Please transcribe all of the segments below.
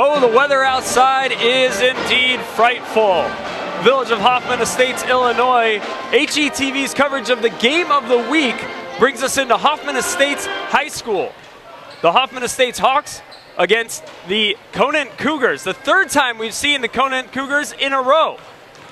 Oh, the weather outside is indeed frightful. Village of Hoffman Estates, Illinois. HETV's coverage of the game of the week brings us into Hoffman Estates High School. The Hoffman Estates Hawks against the Conant Cougars. The third time we've seen the Conant Cougars in a row.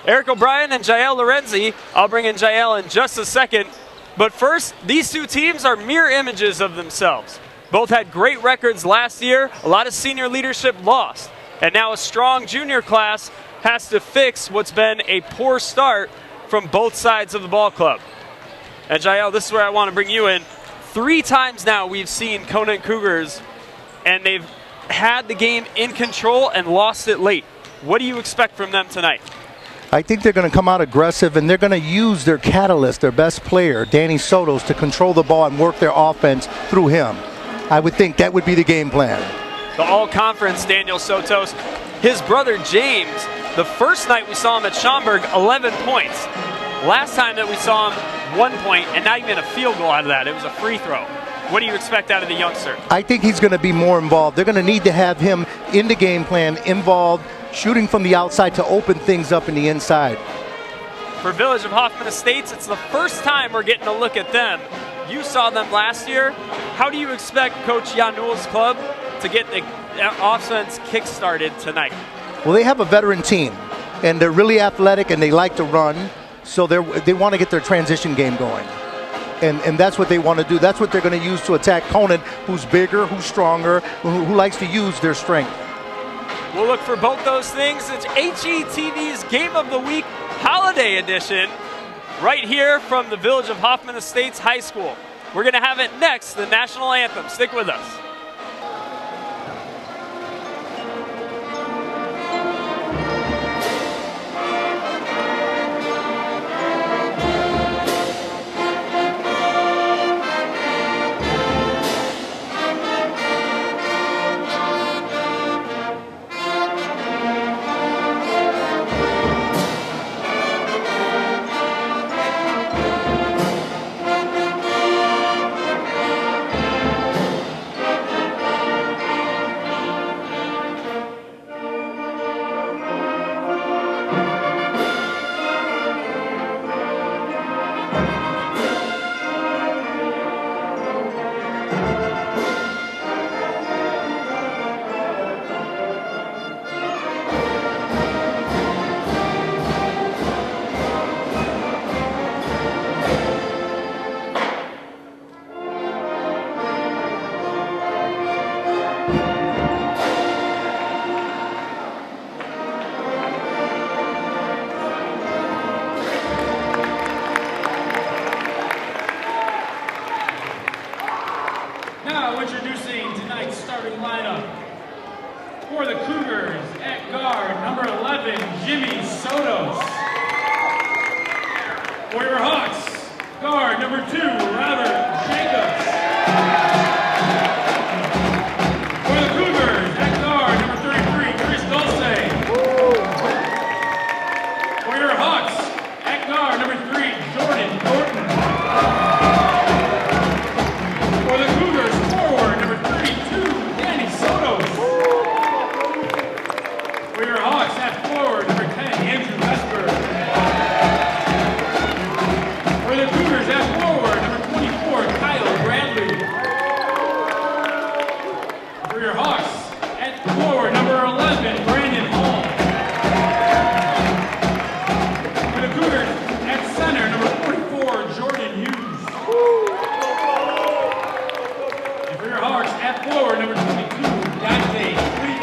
Eric O'Brien and Jael Lorenzi. I'll bring in Jael in just a second. But first, these two teams are mirror images of themselves. Both had great records last year. A lot of senior leadership lost. And now a strong junior class has to fix what's been a poor start from both sides of the ball club. And Jael, this is where I want to bring you in. 3 times now we've seen Conant Cougars, and they've had the game in control and lost it late. What do you expect from them tonight? I think they're going to come out aggressive, and they're going to use their catalyst, their best player, Danny Sotos, to control the ball and work their offense through him. I would think that would be the game plan. The all-conference Daniel Sotos. His brother James, the first night we saw him at Schaumburg, 11 points. Last time that we saw him, 1 point, and not even a field goal out of that. It was a free throw. What do you expect out of the youngster? I think he's going to be more involved. They're going to need to have him in the game plan, involved, shooting from the outside to open things up in the inside. For Village of Hoffman Estates, it's the first time we're getting a look at them. You saw them last year. How do you expect Coach Janul's club to get the offense kick-started tonight? Well, they have a veteran team, and they're really athletic, and they like to run, so they want to get their transition game going. And that's what they want to do. That's what they're going to use to attack Conant, who's bigger, who's stronger, who likes to use their strength. We'll look for both those things. It's HETV's Game of the Week Holiday Edition right here from the Village of Hoffman Estates High School. We're going to have it next, the National Anthem. Stick with us. Now introducing tonight's starting lineup. For the Cougars, at guard, number 11, Jimmy Sotos. For your Hawks, guard, number 2, Robert Jacobs. For the Cougars, at guard, number 33, Chris Dulce. For your Hawks, at guard, number 3, Jordan Norton. For the Cougars, forward, number 32, Danny Sotos. For your Hawks, at forward, number 10, Andrew Vesper. For the Cougars, at forward, number 24, Kyle Bradley. For your Hawks, at forward, number 11, Brandon Hall. For the Cougars, at center, number 44, Jordan Hughes. And for your Hawks, at forward, number 22, Dante Fleet.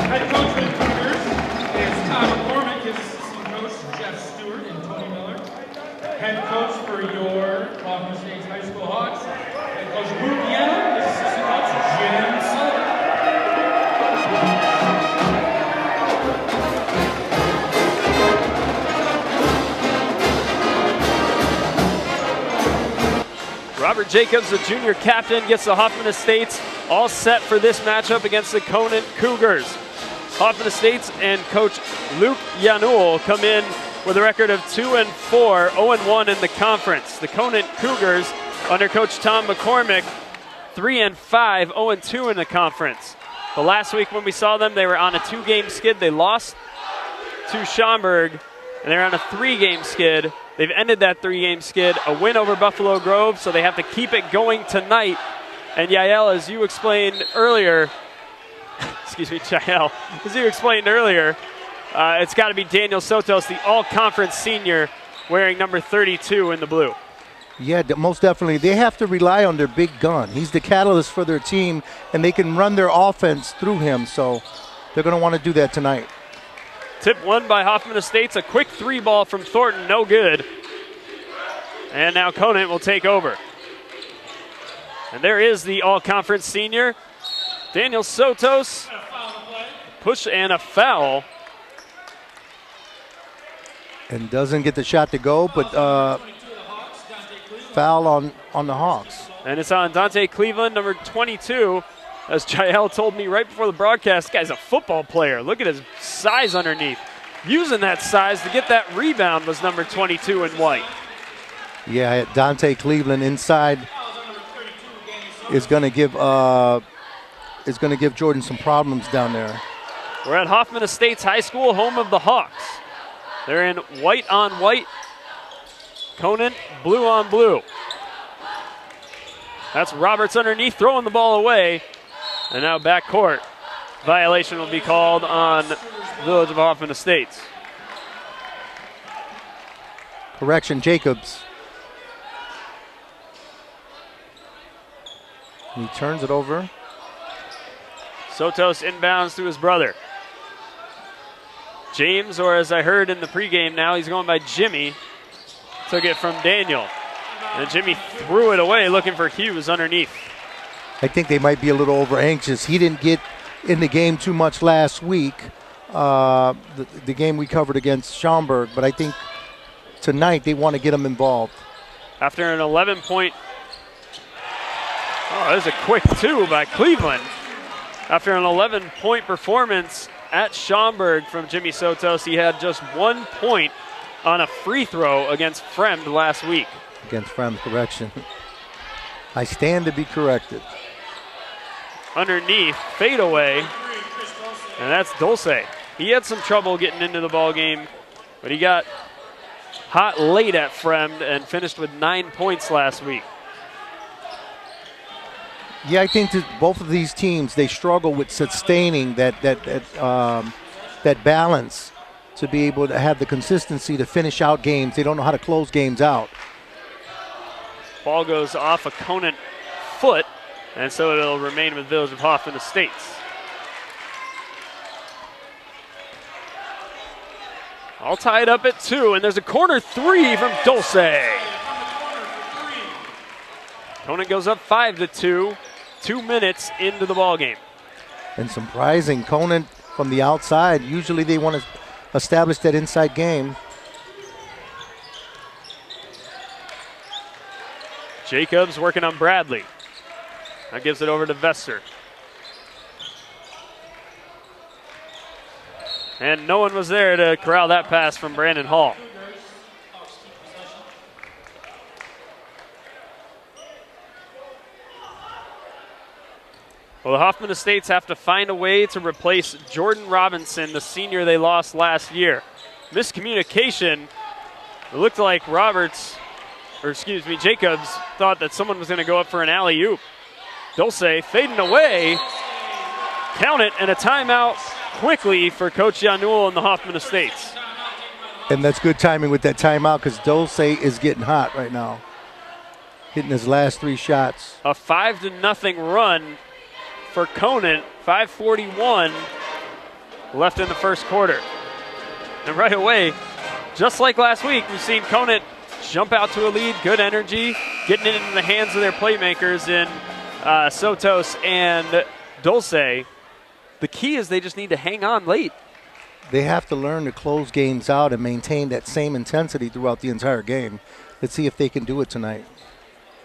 Head coach for the Cougars is Tom McCormick, his assistant coach, Jeff Stewart and Tony Miller. Head coach for your Hoffman Estates High School Hawks, head coach Luke Yenna, his assistant coach, Jim Sullivan. Robert Jacobs, the junior captain, gets the Hoffman Estates all set for this matchup against the Conant Cougars. Hoffman Estates and coach Luke Janul come in with a record of 2-4, 0-1 in the conference. The Conant Cougars, under coach Tom McCormick, 3-5, 0-2 in the conference. But last week when we saw them, they were on a 2-game skid. They lost to Schaumburg, and they're on a 3-game skid. They've ended that 3-game skid, a win over Buffalo Grove, so they have to keep it going tonight. And Yael, as you explained earlier, excuse me, Yael, as you explained earlier, it's got to be Daniel Sotos, the all-conference senior, wearing number 32 in the blue. Yeah, most definitely. They have to rely on their big gun. He's the catalyst for their team, and they can run their offense through him, so they're going to want to do that tonight. Tip won by Hoffman Estates, a quick 3-ball from Thornton, no good. And now Conant will take over. And there is the all-conference senior, Daniel Sotos. Push and a foul. And doesn't get the shot to go, but foul on the Hawks. And it's on Dante Cleveland, number 22. As Jael told me right before the broadcast, this guy's a football player. Look at his size underneath. Using that size to get that rebound was number 22 in white. Yeah, Dante Cleveland inside is going to give Jordan some problems down there. We're at Hoffman Estates High School, home of the Hawks. They're in white on white. Conant, blue on blue. That's Roberts underneath, throwing the ball away. And now backcourt. Violation will be called on Village of Hoffman Estates. Correction, Jacobs. He turns it over. Sotos inbounds to his brother. James, or as I heard in the pregame now, he's going by Jimmy. Took it from Daniel. And Jimmy threw it away looking for Hughes underneath. I think they might be a little over anxious. He didn't get in the game too much last week, the game we covered against Schaumburg, but I think tonight they want to get him involved. After an 11-point, that was a quick 2 by Cleveland. After an 11-point performance at Schaumburg from Jimmy Sotos, he had just 1 point on a free throw against Fremd last week. Against Fremd, correction. I stand to be corrected. Underneath, fadeaway, and that's Dulce. He had some trouble getting into the ball game, but he got hot late at Fremd and finished with 9 points last week. Yeah, I think that both of these teams, they struggle with sustaining that balance to be able to have the consistency to finish out games. They don't know how to close games out. Ball goes off a Conant foot, and so it'll remain with Village of Hoffman Estates. All tied up at 2, and there's a corner 3 from Dulce. Conant goes up 5-2, 2 minutes into the ball game. And surprising, Conant from the outside. Usually they want to establish that inside game. Jacobs working on Bradley. That gives it over to Vester. And no one was there to corral that pass from Brandon Hall. Well, the Hoffman Estates have to find a way to replace Jordan Robinson, the senior they lost last year. Miscommunication. It looked like Jacobs thought that someone was going to go up for an alley-oop. Dulce fading away. Count it, and a timeout quickly for Coach Yanuel and the Hoffman Estates. And that's good timing with that timeout because Dulce is getting hot right now. Hitting his last 3 shots. A 5-0 run for Conant, 5:41 left in the first quarter. And right away, just like last week, we've seen Conant jump out to a lead, good energy, getting it into the hands of their playmakers in Sotos and Dulce. The key is they just need to hang on late. They have to learn to close games out and maintain that same intensity throughout the entire game. Let's see if they can do it tonight.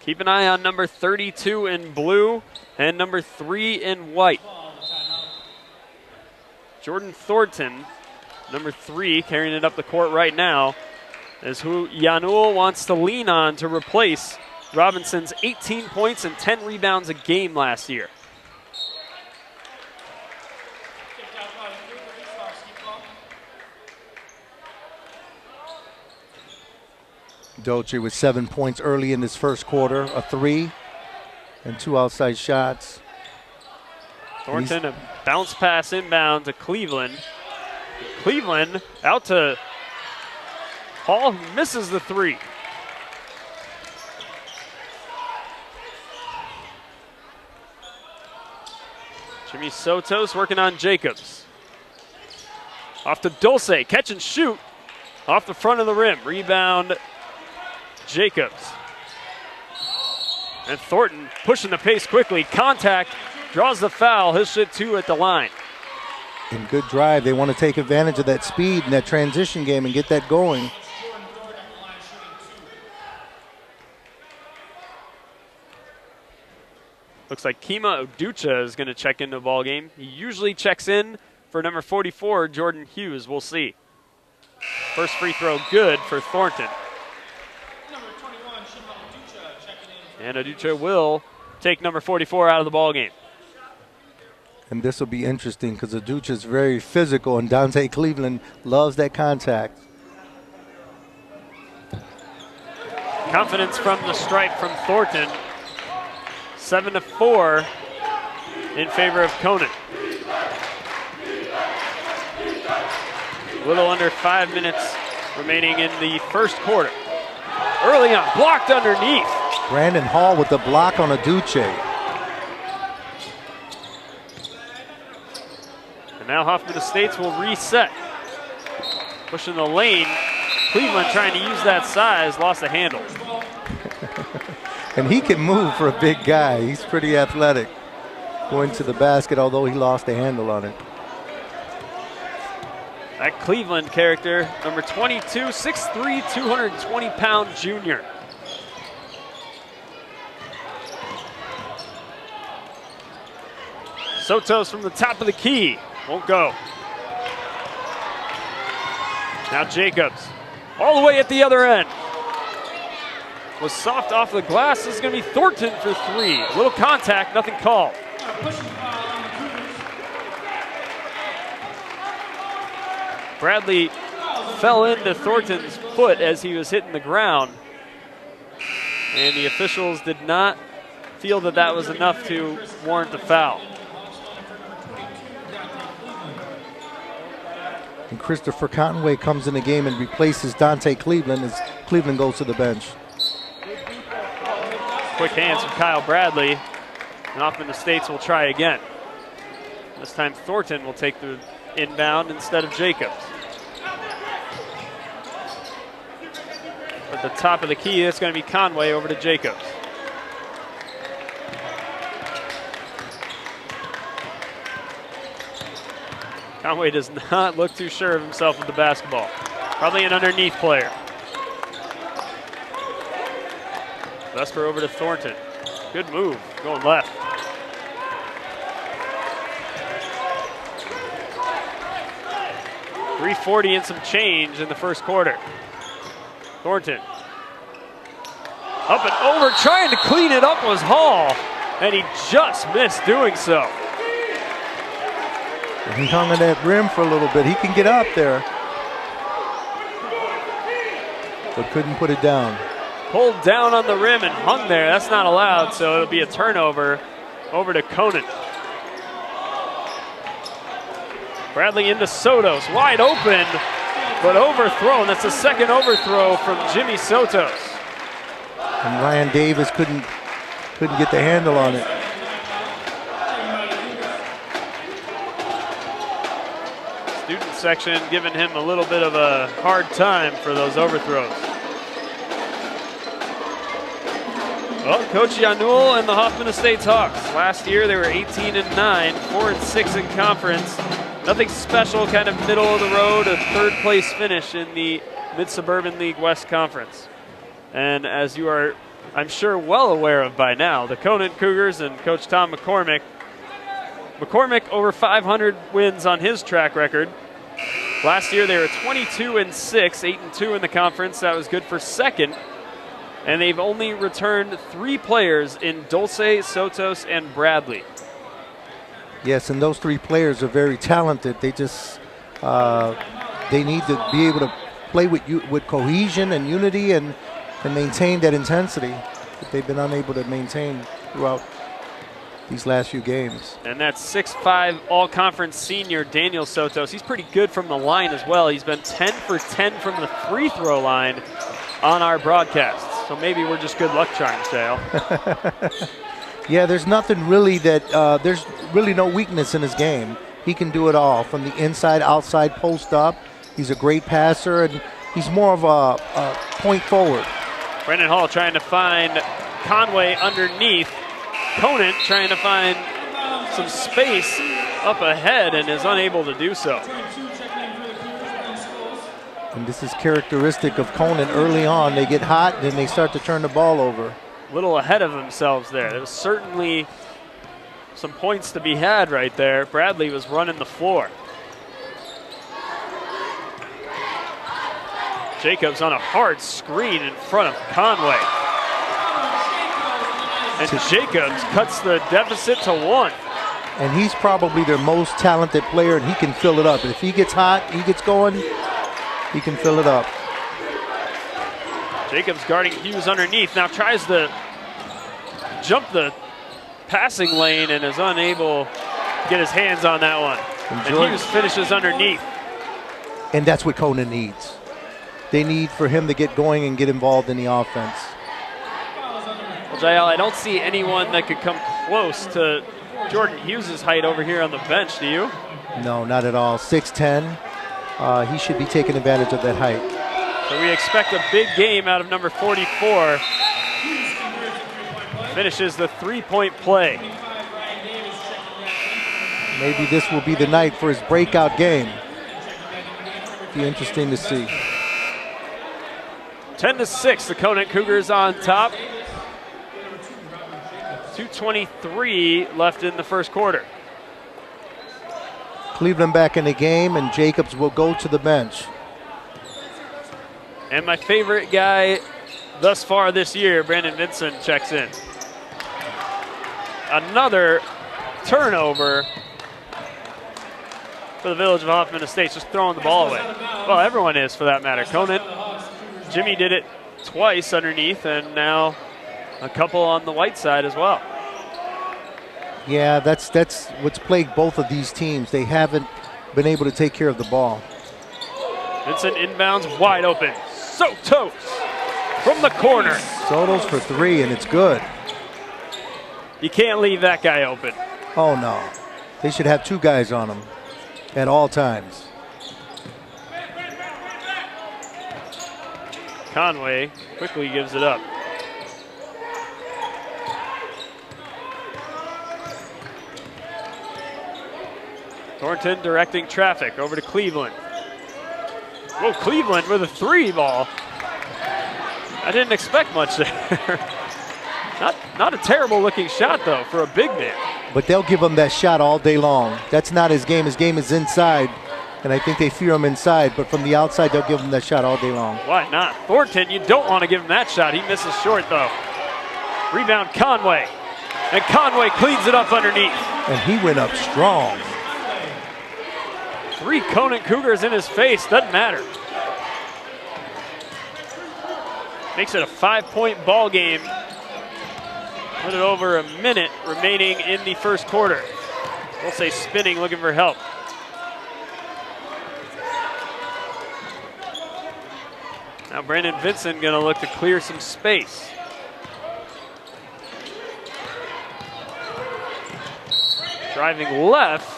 Keep an eye on number 32 in blue and number 3 in white. Jordan Thornton, number 3, carrying it up the court right now, is who Yanuel wants to lean on to replace Robinson's 18 points and 10 rebounds a game last year. Dolce with 7 points early in this first quarter, a 3 and 2 outside shots. Thornton, a bounce pass inbound to Cleveland. Cleveland out to Hall, who misses the 3. Jimmy Sotos working on Jacobs. Off to Dulce, catch and shoot. Off the front of the rim, rebound Jacobs. And Thornton pushing the pace quickly. Contact, draws the foul. He'll shoot 2 at the line. And good drive. They want to take advantage of that speed and that transition game and get that going. Looks like Kima Oducha is going to check into the ball game. He usually checks in for number 44, Jordan Hughes. We'll see. First free throw good for Thornton. And Oducha will take number 44 out of the ball game. And this will be interesting because Oducha is very physical, and Dante Cleveland loves that contact. Confidence from the stripe from Thornton. 7-4 in favor of Conant. A little under 5 minutes remaining in the first quarter. Early on, blocked underneath. Brandon Hall with the block on Oducha. And now Hoffman Estates will reset. Pushing the lane. Cleveland trying to use that size, lost the handle. And he can move for a big guy. He's pretty athletic. Going to the basket, although he lost the handle on it. That Cleveland character, number 22, 6'3", 220-pound junior. Sotos from the top of the key. Won't go. Now Jacobs. All the way at the other end. Was soft off the glass. This is going to be Thornton for 3. A little contact, nothing called. Bradley fell into Thornton's foot as he was hitting the ground. And the officials did not feel that that was enough to warrant the foul. And Christopher Conway comes in the game and replaces Dante Cleveland as Cleveland goes to the bench. Quick hands from Kyle Bradley. And Hoffman Estates will try again. This time Thornton will take the inbound instead of Jacobs. At the top of the key, it's going to be Conway over to Jacobs. Conway does not look too sure of himself with the basketball. Probably an underneath player. Vesper over to Thornton. Good move, going left. .340 and some change in the first quarter. Thornton. Up and over, trying to clean it up was Hall, and he just missed doing so. He hung on that rim for a little bit. He can get up there, but couldn't put it down. Pulled down on the rim and hung there. That's not allowed, so it'll be a turnover over to Conant. Bradley into Sotos, wide open, but overthrown. That's the second overthrow from Jimmy Sotos. And Ryan Davis couldn't get the handle on it. Student section giving him a little bit of a hard time for those overthrows. Well, Coach Yanul and the Hoffman Estates Hawks. Last year they were 18-9, 4-6 in conference. Nothing special, kind of middle of the road, a third place finish in the Mid-Suburban League West Conference. And as you are, I'm sure, well aware of by now, the Conant Cougars and Coach Tom McCormick. McCormick over 500 wins on his track record. Last year they were 22-6, 8-2 in the conference. That was good for second And they've only returned 3 players in Dulce, Sotos, and Bradley. Yes, and those 3 players are very talented. They just they need to be able to play with cohesion and unity and maintain that intensity that they've been unable to maintain throughout these last few games. And that's 6'5" all-conference senior Daniel Sotos. He's pretty good from the line as well. He's been 10 for 10 from the free throw line on our broadcasts. So maybe we're just good luck charms, JL. Yeah, there's nothing really that, there's really no weakness in his game. He can do it all from the inside, outside, post up. He's a great passer, and he's more of a point forward. Brendan Hall trying to find Conway underneath. Conant trying to find some space up ahead and is unable to do so. And this is characteristic of Conant early on. They get hot, and then they start to turn the ball over. A little ahead of themselves there. There was certainly some points to be had right there. Bradley was running the floor. Jacobs on a hard screen in front of Conway. And Jacobs cuts the deficit to 1. And he's probably their most talented player, and he can fill it up. And if he gets hot, he gets going, he can fill it up. Jacobs guarding Hughes underneath. Now tries to jump the passing lane and is unable to get his hands on that one. And Hughes finishes underneath. And that's what Conant needs. They need for him to get going and get involved in the offense. Well, JL, I don't see anyone that could come close to Jordan Hughes' height over here on the bench, do you? No, not at all. 6'10". He should be taking advantage of that height. So we expect a big game out of number 44. Finishes the 3-point play. Maybe this will be the night for his breakout game. Be interesting to see. 10-6, the Conant Cougars on top. 2:23 left in the first quarter. Cleveland back in the game, and Jacobs will go to the bench. And my favorite guy thus far this year, Brandon Vincent, checks in. Another turnover for the Village of Hoffman Estates, just throwing the ball away. Well, everyone is, for that matter. Conant, Jimmy did it twice underneath, and now a couple on the white side as well. Yeah, that's what's plagued both of these teams. They haven't been able to take care of the ball. Vincent inbounds, wide open. Sotos from the corner. Sotos for 3, and it's good. You can't leave that guy open. Oh, no. They should have 2 guys on him at all times. Conway quickly gives it up. Thornton directing traffic over to Cleveland. Whoa, Cleveland with a 3 ball. I didn't expect much there. Not a terrible looking shot though for a big man. But they'll give him that shot all day long. That's not his game. His game is inside, and I think they fear him inside. But from the outside, they'll give him that shot all day long. Why not? Thornton, you don't want to give him that shot. He misses short though. Rebound Conway. And Conway cleans it up underneath. And he went up strong. 3 Conant Cougars in his face, doesn't matter. Makes it a 5-point ball game. A little over a minute remaining in the first quarter. We'll say spinning, looking for help. Now Brandon Vincent gonna look to clear some space. Driving left.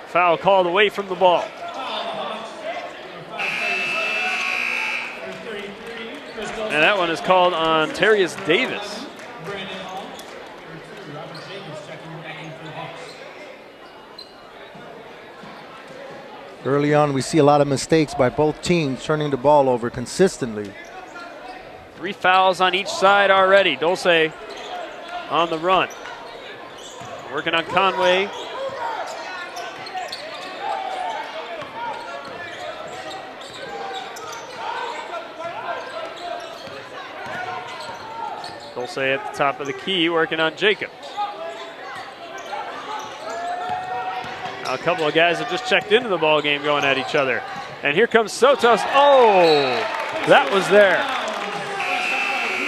Foul called away from the ball. And that one is called on Terrius Davis. Early on, we see a lot of mistakes by both teams turning the ball over consistently. 3 fouls on each side already. Dulce on the run. Working on Conway. Dulce at the top of the key working on Jacob. Now a couple of guys have just checked into the ball game going at each other. And here comes Sotos. Oh, that was there.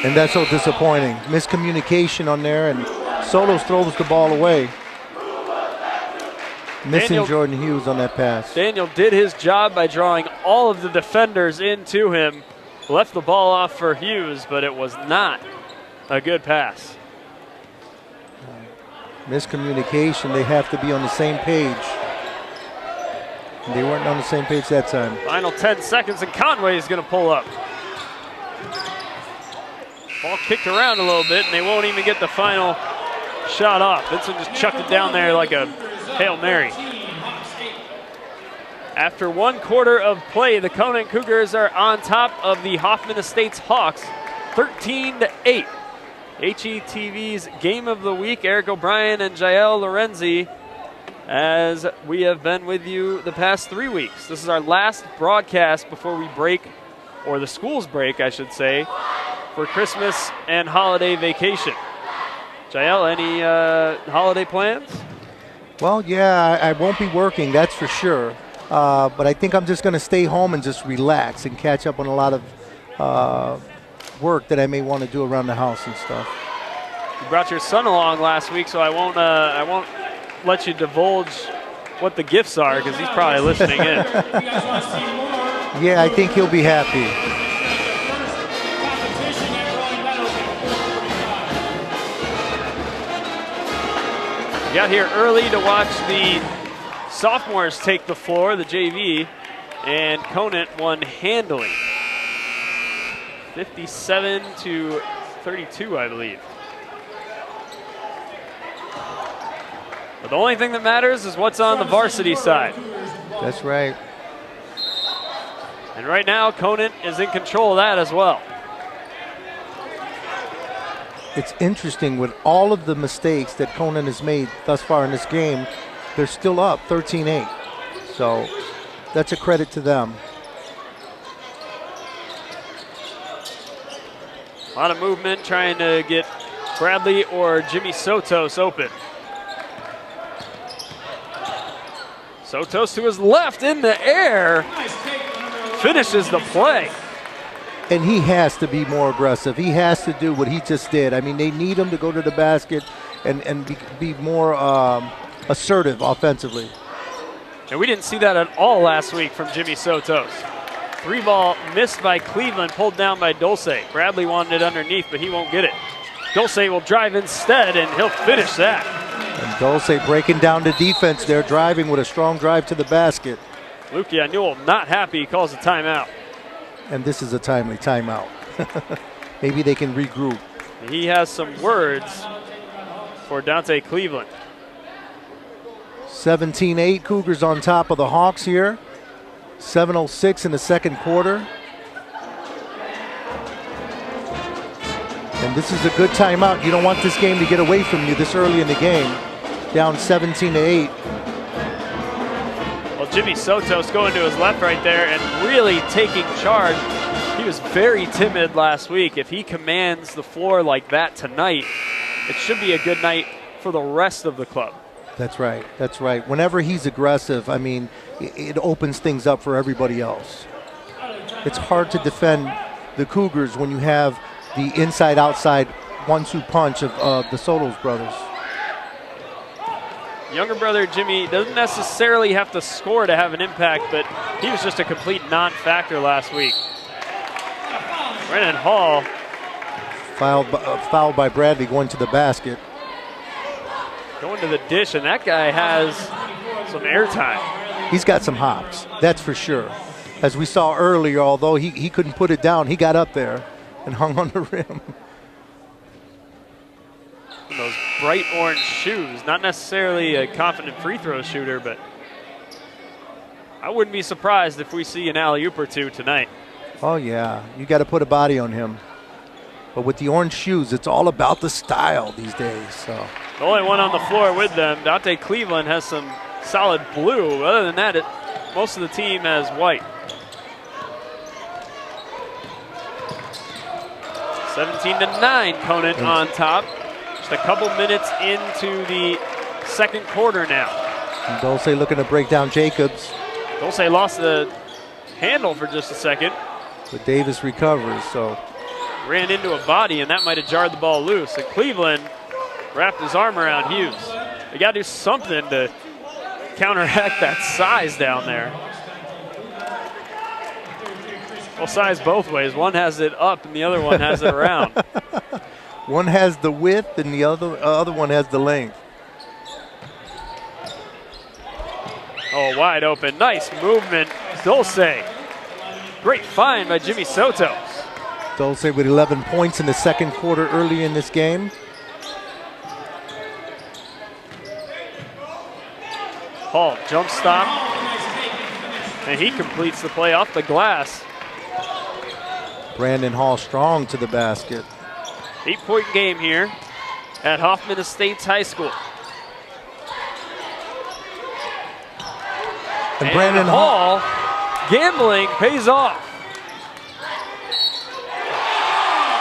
And that's so disappointing. Miscommunication on there, and Sotos throws the ball away. Missing Jordan Hughes on that pass. Daniel did his job by drawing all of the defenders into him. Left the ball off for Hughes, but it was not a good pass. Miscommunication. They have to be on the same page. They weren't on the same page that time. Final 10 seconds, and Conway is going to pull up. Ball kicked around a little bit, and they won't even get the final shot off. Vincent just chucked it down there like a Hail Mary. After 1/4 of play, the Conant Cougars are on top of the Hoffman Estates Hawks, 13-8. HETV's Game of the Week, Eric O'Brien and Jael Lorenzi, as we have been with you the past 3 weeks. This is our last broadcast before we break, or the schools break, I should say, for Christmas and holiday vacation. Jael, any holiday plans? Well, yeah, I won't be working, that's for sure. But I think I'm just going to stay home and just relax and catch up on a lot of work that I may want to do around the house and stuff. You brought your son along last week, so I won't let you divulge what the gifts are because he's probably listening in. Yeah, I think he'll be happy. Got here early to watch the sophomores take the floor, the JV, and Conant won handily. 57-32, I believe. But the only thing that matters is what's on the varsity side. That's right. And right now, Conant is in control of that as well. It's interesting with all of the mistakes that Conant has made thus far in this game, they're still up 13-8. So that's a credit to them. A lot of movement trying to get Bradley or Jimmy Sotos open. Sotos to his left in the air finishes the play. And he has to be more aggressive. He has to do what he just did. I mean, they need him to go to the basket and be more assertive offensively. And we didn't see that at all last week from Jimmy Sotos. 3-ball missed by Cleveland, pulled down by Dulce. Bradley wanted it underneath, but he won't get it. Dulce will drive instead, and he'll finish that. And Dulce breaking down the defense there, driving with a strong drive to the basket. Lukia Newell not happy, he calls a timeout. And this is a timely timeout. Maybe they can regroup. He has some words for Dante Cleveland. 17-8, Cougars on top of the Hawks here. 7:06 in the second quarter. And this is a good timeout. You don't want this game to get away from you this early in the game. Down 17-8. Well, Jimmy Sotos going to his left right there and really taking charge. He was very timid last week. If he commands the floor like that tonight, it should be a good night for the rest of the club. That's right. That's right. Whenever he's aggressive, I mean, it opens things up for everybody else. It's hard to defend the Cougars when you have the inside-outside 1-2 punch of the Sotos brothers. Younger brother Jimmy doesn't necessarily have to score to have an impact, but he was just a complete non-factor last week. Brennan Hall. Fouled by Bradley going to the basket. Going to the dish, and that guy has some airtime. He's got some hops, that's for sure. As we saw earlier, although he couldn't put it down, he got up there and hung on the rim. And those bright orange shoes, not necessarily a confident free throw shooter, but I wouldn't be surprised if we see an alley-oop or two tonight. Oh yeah, you got to put a body on him. But with the orange shoes, it's all about the style these days. So the only one on the floor with them, Dante Cleveland, has some solid blue. Other than that, most of the team has white. 17-9, Conant on top. Just a couple minutes into the second quarter now. And Dulce looking to break down Jacobs. Dulce lost the handle for just a second. But Davis recovers, so. Ran into a body, and that might have jarred the ball loose. And Cleveland wrapped his arm around Hughes. They got to do something to counteract that size down there. Well, size both ways. One has it up, and the other one has it around. One has the width, and the other one has the length. Oh, wide open. Nice movement. Dulce. Great find by Jimmy Sotos. Dulce with 11 points in the second quarter early in this game. Hall jump stop. And he completes the play off the glass. Brandon Hall strong to the basket. 8-point game here at Hoffman Estates High School. And Brandon Hall, gambling pays off.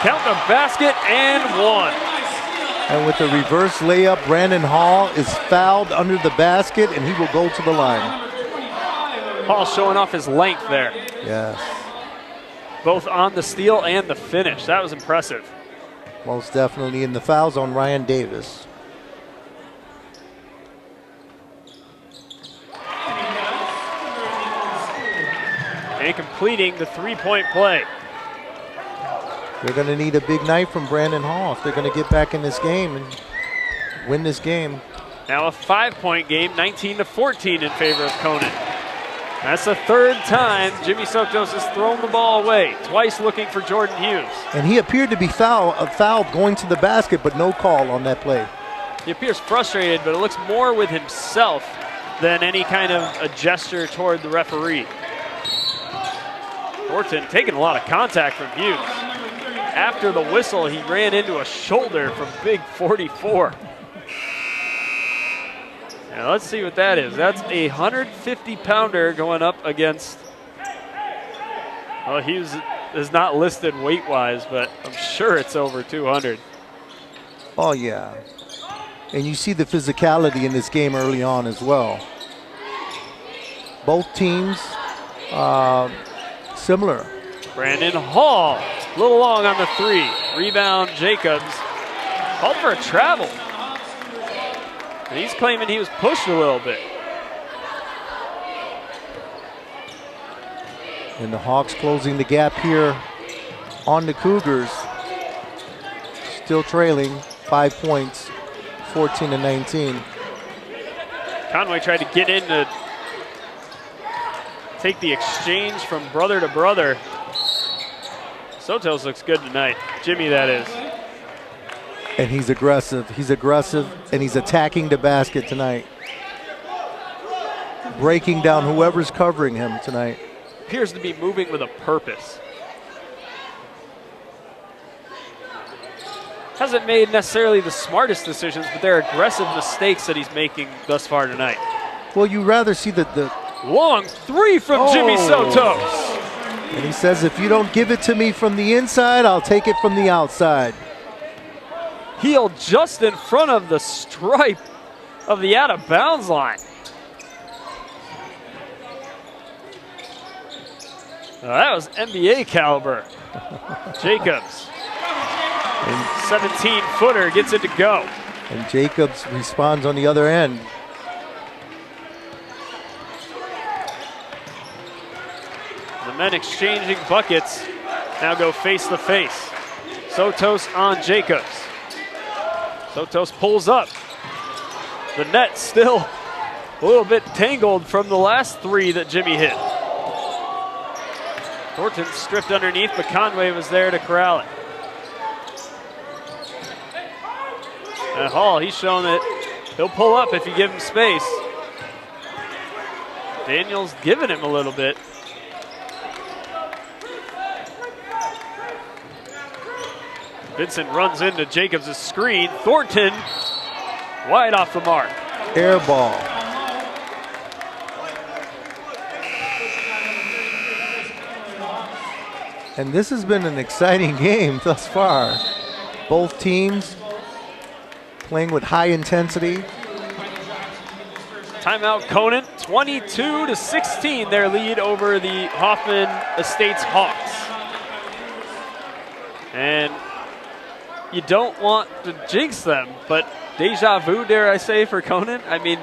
Count the basket and one. And with the reverse layup, Brandon Hall is fouled under the basket, and he will go to the line. Hall showing off his length there. Yes. Both on the steal and the finish. That was impressive. Most definitely. In the foul zone, Ryan Davis. And completing the three-point play. They're going to need a big night from Brandon Hall if they're going to get back in this game and win this game. Now a 5-point game, 19-14 in favor of Conant. That's the third time Jimmy Sotos has thrown the ball away, twice looking for Jordan Hughes. And he appeared to be fouled going to the basket, but no call on that play. He appears frustrated, but it looks more with himself than any kind of a gesture toward the referee. Thornton taking a lot of contact from Hughes. After the whistle, he ran into a shoulder from Big 44. Now let's see what that is. That's a 150-pounder going up against, well, Hughes is not listed weight-wise, but I'm sure it's over 200. Oh, yeah. And you see the physicality in this game early on as well. Both teams similar. Brandon Hall, a little long on the three. Rebound, Jacobs. Called for a travel. And he's claiming he was pushed a little bit. And the Hawks closing the gap here on the Cougars. Still trailing 5 points, 14-19. Conway tried to get in to take the exchange from brother to brother. Sotos looks good tonight. Jimmy, that is. And he's aggressive. He's aggressive, and he's attacking the basket tonight. Breaking down whoever's covering him tonight. Appears to be moving with a purpose. Hasn't made necessarily the smartest decisions, but they're aggressive mistakes that he's making thus far tonight. Well, you rather see the long three from Jimmy Sotos. And he says, if you don't give it to me from the inside, I'll take it from the outside. Heel just in front of the stripe of the out-of-bounds line. That was NBA caliber. Jacobs, 17-footer, gets it to go. And Jacobs responds on the other end. The men exchanging buckets now go face to face. Sotos on Jacobs. Sotos pulls up. The net still a little bit tangled from the last three that Jimmy hit. Thornton stripped underneath, but Conway was there to corral it. And Hall, he's shown that he'll pull up if you give him space. Daniels giving him a little bit. Vincent runs into Jacobs' screen. Thornton wide off the mark. Air ball. And this has been an exciting game thus far. Both teams playing with high intensity. Timeout Conant, 22-16, their lead over the Hoffman Estates Hawks. And you don't want to jinx them, but deja vu, dare I say, for Conant. I mean,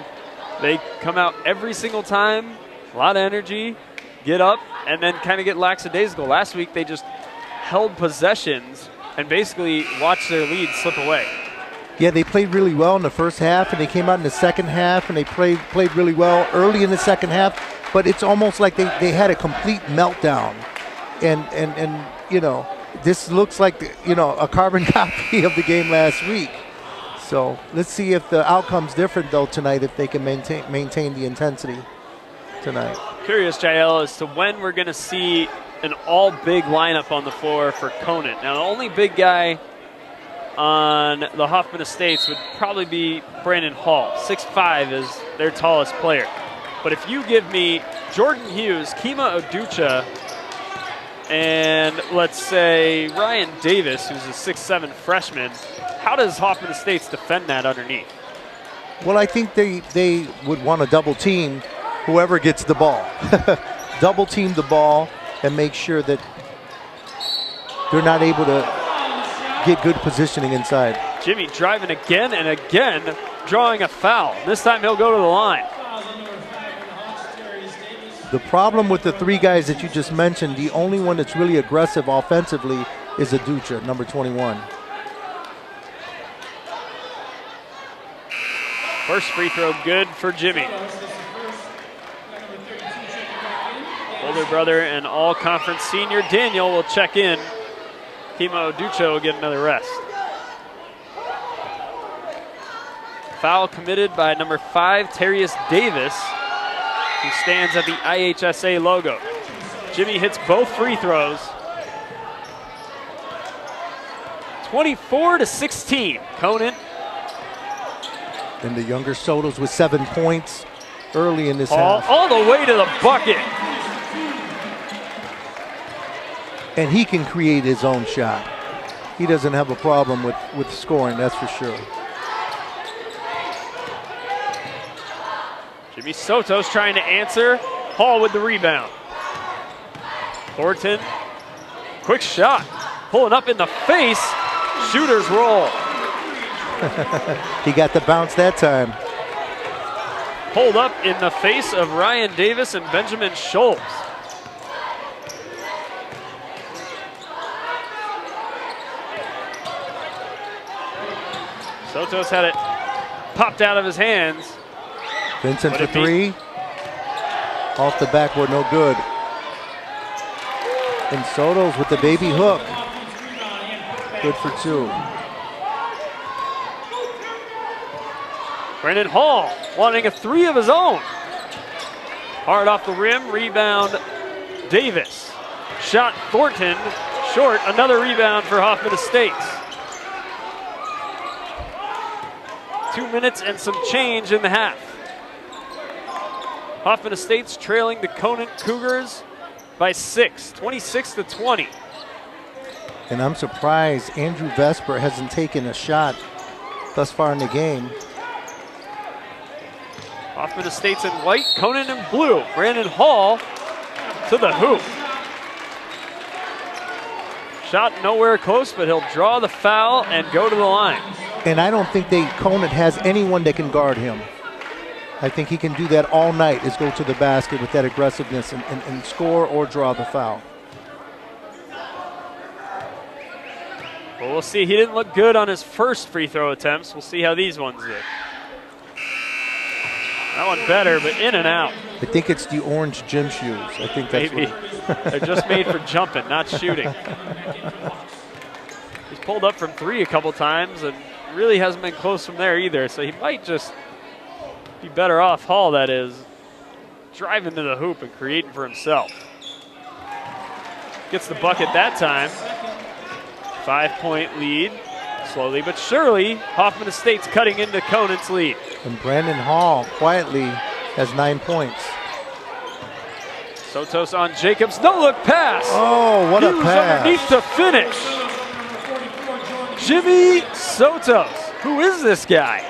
they come out every single time, a lot of energy, get up, and then kind of get lackadaisical. Last week, they just held possessions and basically watched their lead slip away. Yeah, they played really well in the first half, and they came out in the second half, and they played really well early in the second half, but it's almost like they had a complete meltdown. And you know, this looks like, you know, a carbon copy of the game last week. So let's see if the outcome's different, though, tonight, if they can maintain the intensity tonight. Curious, Jael, as to when we're going to see an all-big lineup on the floor for Conant. Now, the only big guy on the Hoffman Estates would probably be Brandon Hall. 6'5" is their tallest player. But if you give me Jordan Hughes, Kima Oducha, and let's say Ryan Davis, who's a 6'7" freshman, how does Hoffman Estates defend that underneath? Well, I think they would want to double team whoever gets the ball. Double team the ball and make sure that they're not able to get good positioning inside. Jimmy driving again and again, drawing a foul. This time he'll go to the line. The problem with the three guys that you just mentioned, the only one that's really aggressive offensively is Aducha, number 21. First free throw good for Jimmy. Older brother and all-conference senior Daniel will check in. Kima Oducha will get another rest. Foul committed by number 5, Terrius Davis, who stands at the IHSA logo. Jimmy hits both free throws. 24-16, Conant. And the younger Sotos with 7 points early in this half. All the way to the bucket. And he can create his own shot. He doesn't have a problem with scoring, that's for sure. Jimmy Sotos trying to answer. Hall with the rebound. Thornton, quick shot. Pulling up in the face. Shooter's roll. He got the bounce that time. Pulled up in the face of Ryan Davis and Benjamin Schultz. Sotos had it popped out of his hands. Vincent for three. Off the backboard, no good. And Sotos with the baby hook. Good for 2. Brandon Hall wanting a 3 of his own. Hard off the rim, rebound Davis. Shot Thornton, short, another rebound for Hoffman Estates. 2 minutes and some change in the half. Hoffman Estates trailing the Conant Cougars by 6, 26-20. And I'm surprised Andrew Vesper hasn't taken a shot thus far in the game. Hoffman Estates in white, Conant in blue. Brandon Hall to the hoop. Shot nowhere close, but he'll draw the foul and go to the line. And I don't think Conant has anyone that can guard him. I think he can do that all night, is go to the basket with that aggressiveness and score or draw the foul. Well, we'll see. He didn't look good on his first free throw attempts. We'll see how these ones do. That one better, but in and out. I think it's the orange gym shoes. I think that's maybe. They're just made for jumping, not shooting. He's pulled up from 3 a couple times and really hasn't been close from there either, so he might just be better off, Hall that is, driving to the hoop and creating for himself. Gets the bucket that time. 5-point lead. Slowly but surely, Hoffman Estates cutting into Conant's lead. And Brandon Hall quietly has 9 points. Sotos on Jacobs, no look pass. Oh, what a Hughes pass. underneath to finish. Jimmy Sotos. Who is this guy?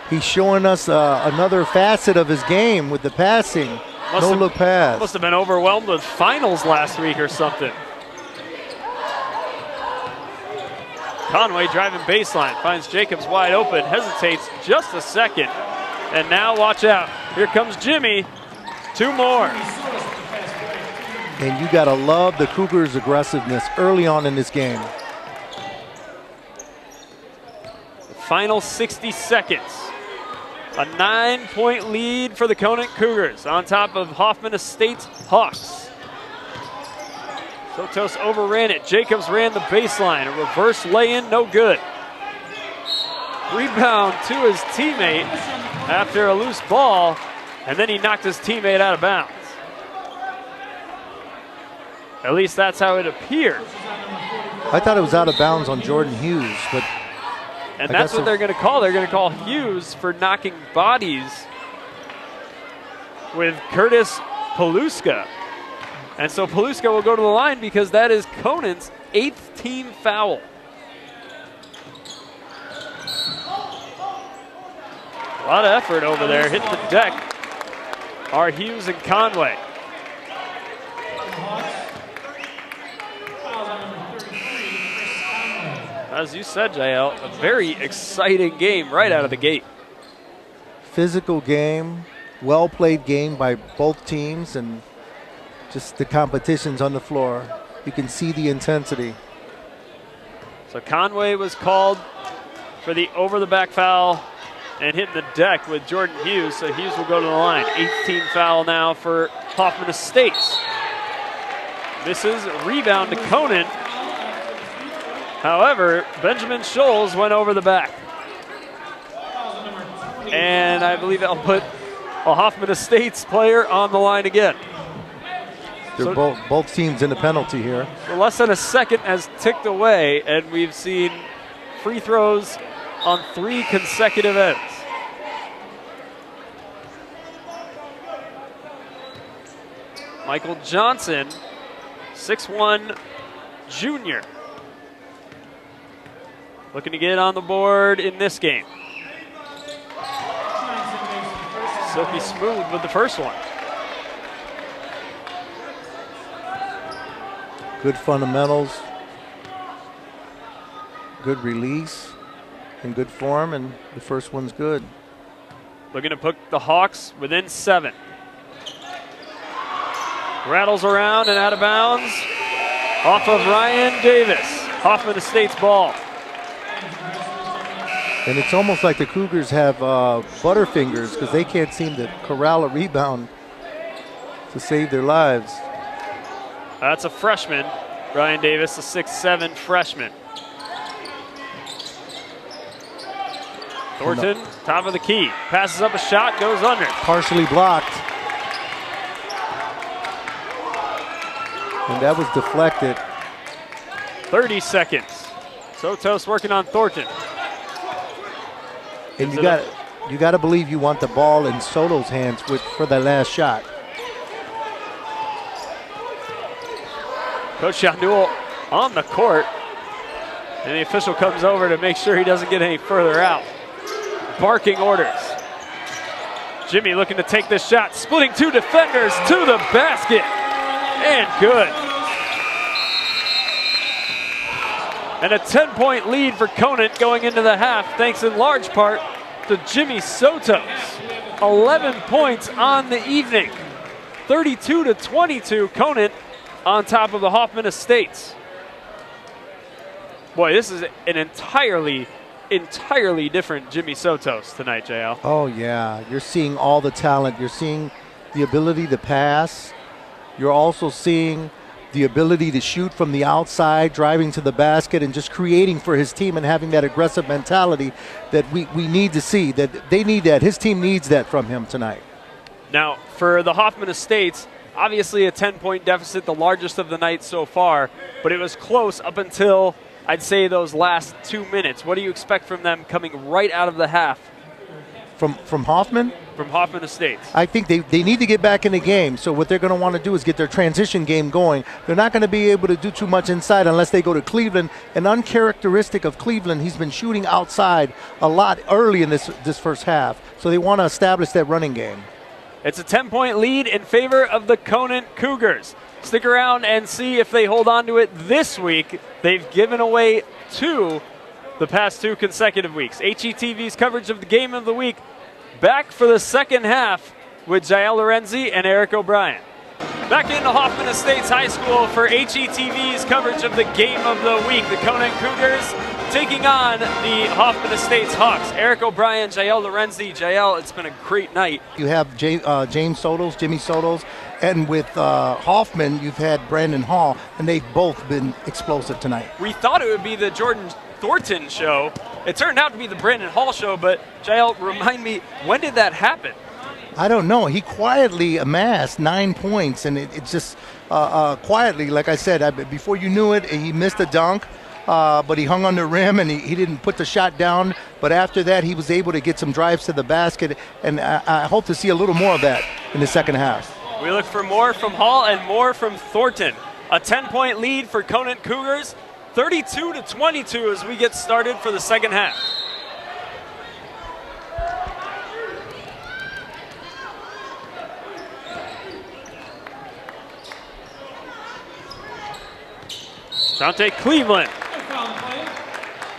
He's showing us another facet of his game with the passing. No-look pass. Must have been overwhelmed with finals last week or something. Conway driving baseline, finds Jacobs wide open, hesitates just a second. And now watch out. Here comes Jimmy. 2 more. And you got to love the Cougars' aggressiveness early on in this game. Final 60 seconds. A 9-point lead for the Conant Cougars on top of Hoffman Estates Hawks. Sotos overran it. Jacobs ran the baseline. A reverse lay-in, no good. Rebound to his teammate after a loose ball, and then he knocked his teammate out of bounds. At least that's how it appeared. I thought it was out of bounds on Jordan Hughes, but and that's what they're going to call. They're going to call Hughes for knocking bodies with Curtis Paluska. And so Paluska will go to the line because that is Conant's 8th team foul. A lot of effort over there. Hit the deck are Hughes and Conway. As you said, JL, a very exciting game right out of the gate. Physical game, well-played game by both teams, and just the competitions on the floor. You can see the intensity. So Conway was called for the over-the-back foul and hitting the deck with Jordan Hughes, so Hughes will go to the line. 18 foul now for Hoffman Estates. This is a rebound to Conant. However, Benjamin Scholes went over the back. And I believe I'll put a Hoffman Estates player on the line again. They're both teams in the penalty here. Less than a second has ticked away, and we've seen free throws on 3 consecutive ends. Michael Johnson, 6'1" junior. Looking to get on the board in this game. Silky smooth with the first one. Good fundamentals, good release, and good form, and the first one's good. Looking to put the Hawks within 7. Rattles around and out of bounds. Off of Ryan Davis. Hoffman Estates ball. And it's almost like the Cougars have butterfingers because they can't seem to corral a rebound to save their lives. That's a freshman. Ryan Davis, a 6'7" freshman. Thornton, top of the key. Passes up a shot, goes under. Partially blocked. And that was deflected. 30 seconds. Sotos working on Thornton. And you got to believe you want the ball in Soto's hands for that last shot. Coach Shanul on the court, and the official comes over to make sure he doesn't get any further out. Barking orders. Jimmy looking to take this shot, splitting 2 defenders to the basket, and good. And a 10-point lead for Conant going into the half, thanks in large part to Jimmy Sotos. 11 points on the evening. 32-22, Conant on top of the Hoffman Estates. Boy, this is an entirely different Jimmy Sotos tonight, JL. Oh, yeah. You're seeing all the talent. You're seeing the ability to pass. You're also seeing the ability to shoot from the outside, driving to the basket, and just creating for his team and having that aggressive mentality that we need to see, that they need that. His team needs that from him tonight. Now, for the Hoffman Estates, obviously a 10-point deficit, the largest of the night so far, but it was close up until, I'd say, those last 2 minutes. What do you expect from them coming right out of the half? From Hoffman? From Hoffman Estates. I think they need to get back in the game. So what they're going to want to do is get their transition game going. They're not going to be able to do too much inside unless they go to Cleveland. And uncharacteristic of Cleveland, he's been shooting outside a lot early in this first half. So they want to establish that running game. It's a 10-point lead in favor of the Conant Cougars. Stick around and see if they hold on to it this week. They've given away 2 the past 2 consecutive weeks. HETV's coverage of the game of the week back for the second half with Jael Lorenzi and Eric O'Brien. Back into Hoffman Estates High School for HETV's coverage of the game of the week. The Conant Cougars taking on the Hoffman Estates Hawks. Eric O'Brien, Jael Lorenzi. Jael, it's been a great night. You have Jimmy Sotos, and with Hoffman, you've had Brandon Hall, and they've both been explosive tonight. We thought it would be the Jordan Thornton show. It turned out to be the Brandon Hall show, but Jael, remind me, when did that happen? I don't know. He quietly amassed 9 points, and it just quietly, like I said, before you knew it, he missed a dunk, but he hung on the rim, and he didn't put the shot down. But after that, he was able to get some drives to the basket, and I hope to see a little more of that in the second half. We look for more from Hall and more from Thornton. A 10-point lead for Conant Cougars, 32-22 as we get started for the second half. Dante Cleveland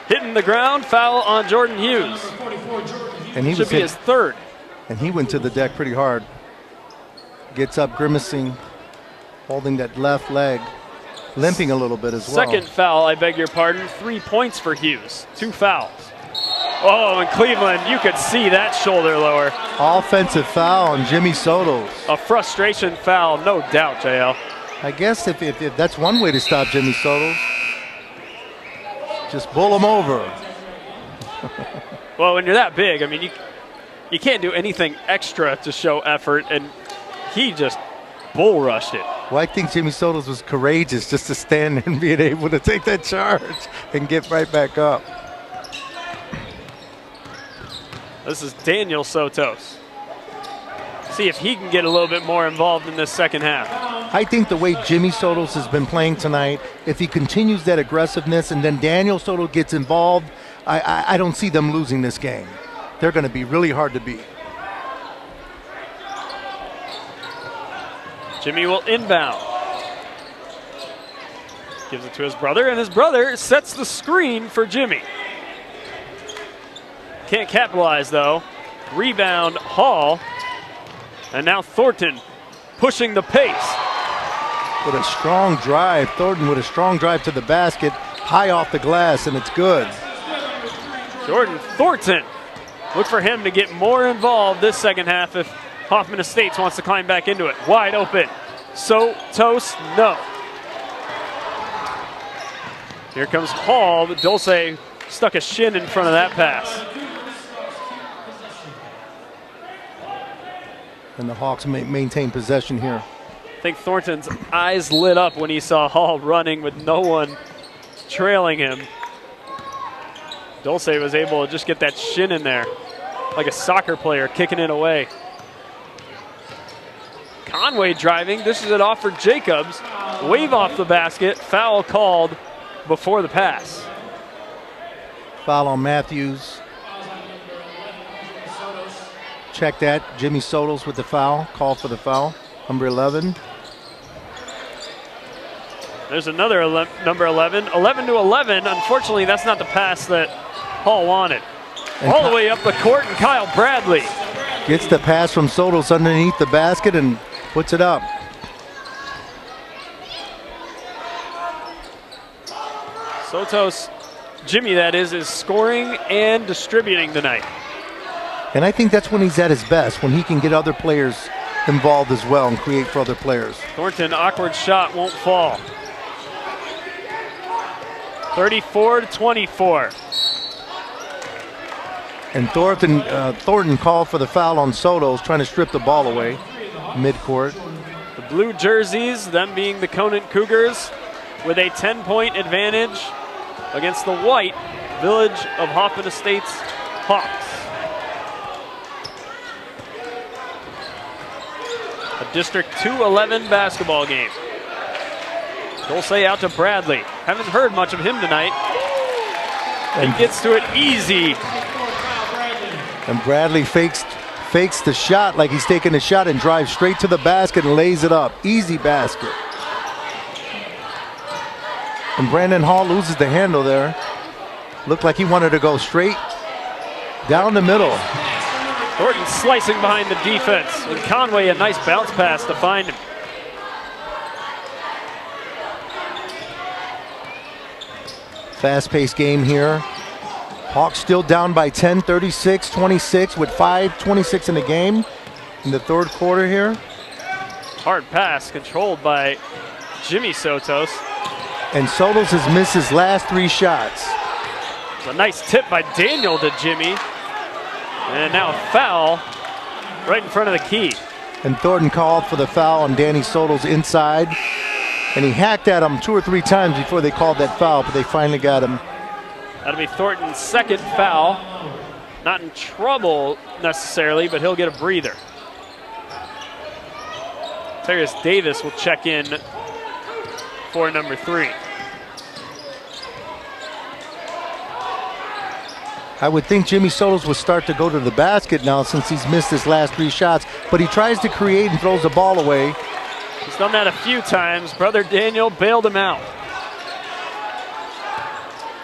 hitting the ground, foul on Jordan Hughes. And he should be his 3rd. And he went to the deck pretty hard. Gets up grimacing, holding that left leg, limping a little bit as well. Second foul, I beg your pardon. 3 points for Hughes. 2 fouls. Oh, and Cleveland, you could see that shoulder lower. Offensive foul on Jimmy Sotos. A frustration foul, no doubt, JL. I guess if that's one way to stop Jimmy Sotos, just bull him over. Well, when you're that big, I mean, you can't do anything extra to show effort, and he just bull rushed it. Well, I think Jimmy Sotos was courageous just to stand there and being able to take that charge and get right back up. This is Daniel Sotos. See if he can get a little bit more involved in this second half. I think the way Jimmy Sotos has been playing tonight, if he continues that aggressiveness and then Daniel Soto gets involved, I don't see them losing this game. They're going to be really hard to beat. Jimmy will inbound. Gives it to his brother, and his brother sets the screen for Jimmy. Can't capitalize, though. Rebound, Hall. And now Thornton pushing the pace. With a strong drive, Thornton with a strong drive to the basket, high off the glass, and it's good. Jordan Thornton. Look for him to get more involved this second half if Hoffman Estates wants to climb back into it. Wide open. Sotos, no. Here comes Hall, but Dulce stuck a shin in front of that pass. And the Hawks maintain possession here. I think Thornton's eyes lit up when he saw Hall running with no one trailing him. Dulce was able to just get that shin in there, like a soccer player kicking it away. Conway driving, dishes it off for Jacobs. Wave off the basket, foul called before the pass. Foul on Matthews. Check that, Jimmy Sotos with the foul, call for the foul, number 11. There's another number 11, 11-11. Unfortunately, that's not the pass that Hall wanted. And all the way up the court, and Kyle Bradley gets the pass from Sotos underneath the basket and puts it up. Sotos, Jimmy that is scoring and distributing tonight. And I think that's when he's at his best, when he can get other players involved as well and create for other players. Thornton, awkward shot, won't fall. 34-24. And Thornton called for the foul on Sotos, trying to strip the ball away midcourt. The blue jerseys, them being the Conant Cougars, with a 10-point advantage against the white Village of Hoffman Estates Hawks. A District 211 basketball game. Dulce out to Bradley. Haven't heard much of him tonight. He gets to it easy. And Bradley fakes the shot like he's taking a shot and drives straight to the basket and lays it up. Easy basket. And Brandon Hall loses the handle there. Looked like he wanted to go straight down the middle. Thornton slicing behind the defense. And Conway a nice bounce pass to find him. Fast-paced game here. Hawks still down by 10, 36-26 with 5:26 in the game in the third quarter here. Hard pass controlled by Jimmy Sotos. And Sotos has missed his last 3 shots. It's a nice tip by Daniel to Jimmy. And now a foul right in front of the key. And Thornton called for the foul on Danny Sotos inside. And he hacked at him 2 or 3 times before they called that foul, but they finally got him. That'll be Thornton's second foul. Not in trouble necessarily, but he'll get a breather. Tyrus Davis will check in for number 3. I would think Jimmy Sotos would start to go to the basket now since he's missed his last 3 shots, but he tries to create and throws the ball away. He's done that a few times. Brother Daniel bailed him out.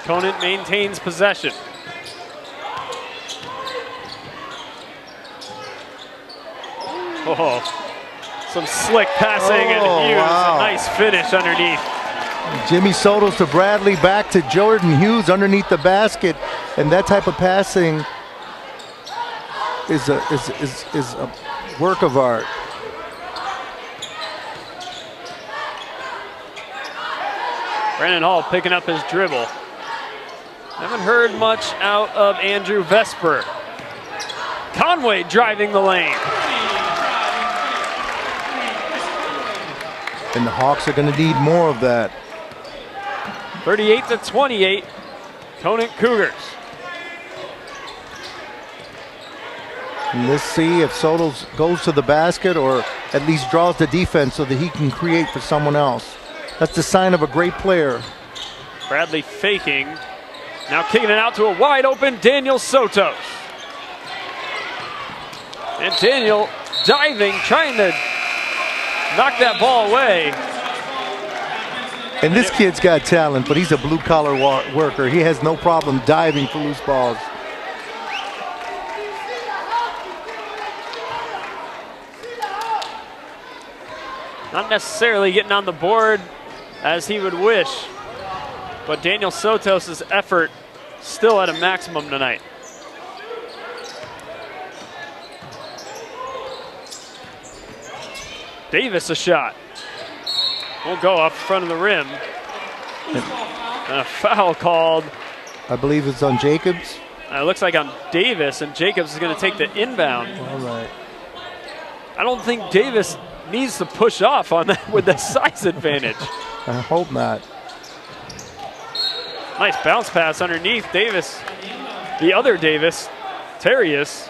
Conant maintains possession. Oh, some slick passing and Hughes. Wow. A nice finish underneath. Jimmy Sotos to Bradley, back to Jordan Hughes underneath the basket, and that type of passing is a work of art. Brandon Hall picking up his dribble. Haven't heard much out of Andrew Vesper. Conway driving the lane. And the Hawks are going to need more of that. 38-28, Conant Cougars. And let's see if Sotos goes to the basket or at least draws the defense so that he can create for someone else. That's the sign of a great player. Bradley faking. Now kicking it out to a wide open Daniel Sotos. And Daniel diving, trying to knock that ball away. And this kid's got talent, but he's a blue-collar worker. He has no problem diving for loose balls. Not necessarily getting on the board as he would wish, but Daniel Sotos' effort still at a maximum tonight. Davis a shot. Won't go off front of the rim. And a foul called. I believe it's on Jacobs. It looks like on Davis, and Jacobs is going to take the inbound. All right. I don't think Davis needs to push off on that with the size advantage. I hope not. Nice bounce pass underneath. Davis, the other Davis, Terrius,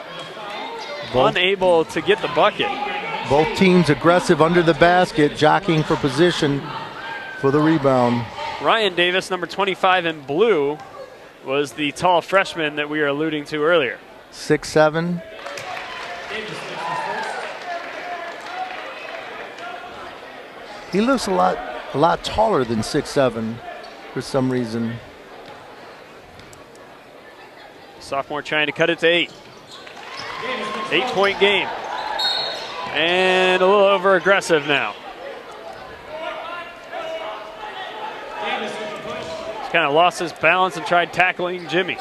unable to get the bucket. Both teams aggressive under the basket, jockeying for position for the rebound. Ryan Davis, number 25 in blue, was the tall freshman that we were alluding to earlier. 6'7". He looks a lot taller than 6'7" for some reason. Sophomore trying to cut it to 8. 8-point game. And a little over aggressive now. He's kind of lost his balance and tried tackling Jimmy.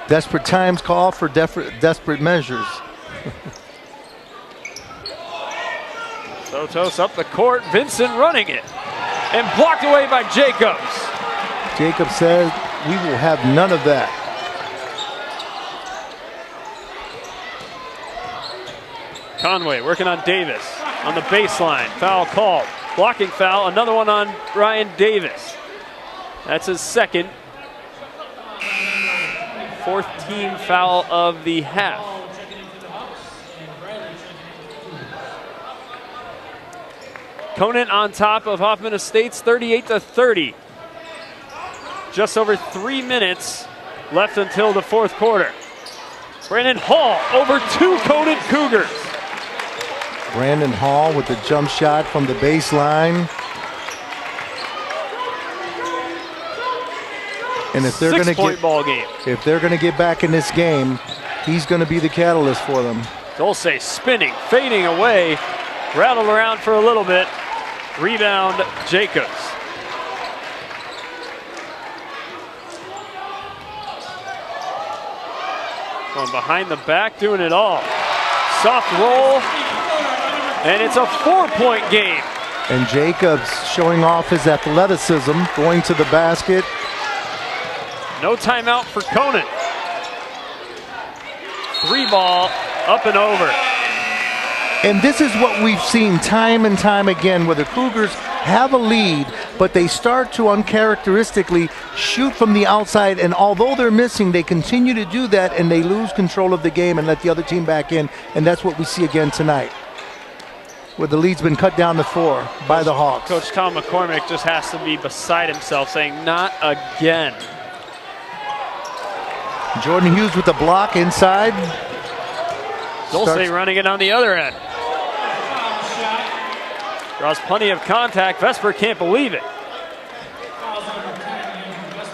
Desperate times call for desperate measures. Sotos up the court, Vincent running it. And blocked away by Jacobs. Jacobs says, we will have none of that. Conway working on Davis on the baseline. Foul called. Blocking foul. Another one on Ryan Davis. That's his second. 4th team foul of the half. Conant on top of Hoffman Estates, 38-30. Just over 3 minutes left until the fourth quarter. Brandon Hall over 2 Conant Cougars. Brandon Hall with the jump shot from the baseline. And if they're going to get ball game. If they're going to get back in this game, he's going to be the catalyst for them. Dulce spinning, fading away, rattled around for a little bit. Rebound, Jacobs. Going behind the back, doing it all. Soft roll, and it's a 4-point game. And Jacobs showing off his athleticism, going to the basket. No timeout for Conant. 3 ball, up and over. And this is what we've seen time and time again, where the Cougars have a lead, but they start to uncharacteristically shoot from the outside, and although they're missing, they continue to do that, and they lose control of the game and let the other team back in, and that's what we see again tonight, where the lead's been cut down to 4 by the Hawks. Coach Tom McCormick just has to be beside himself, saying, not again. Jordan Hughes with the block inside. Dulce running it on the other end. Draws plenty of contact. Vesper can't believe it.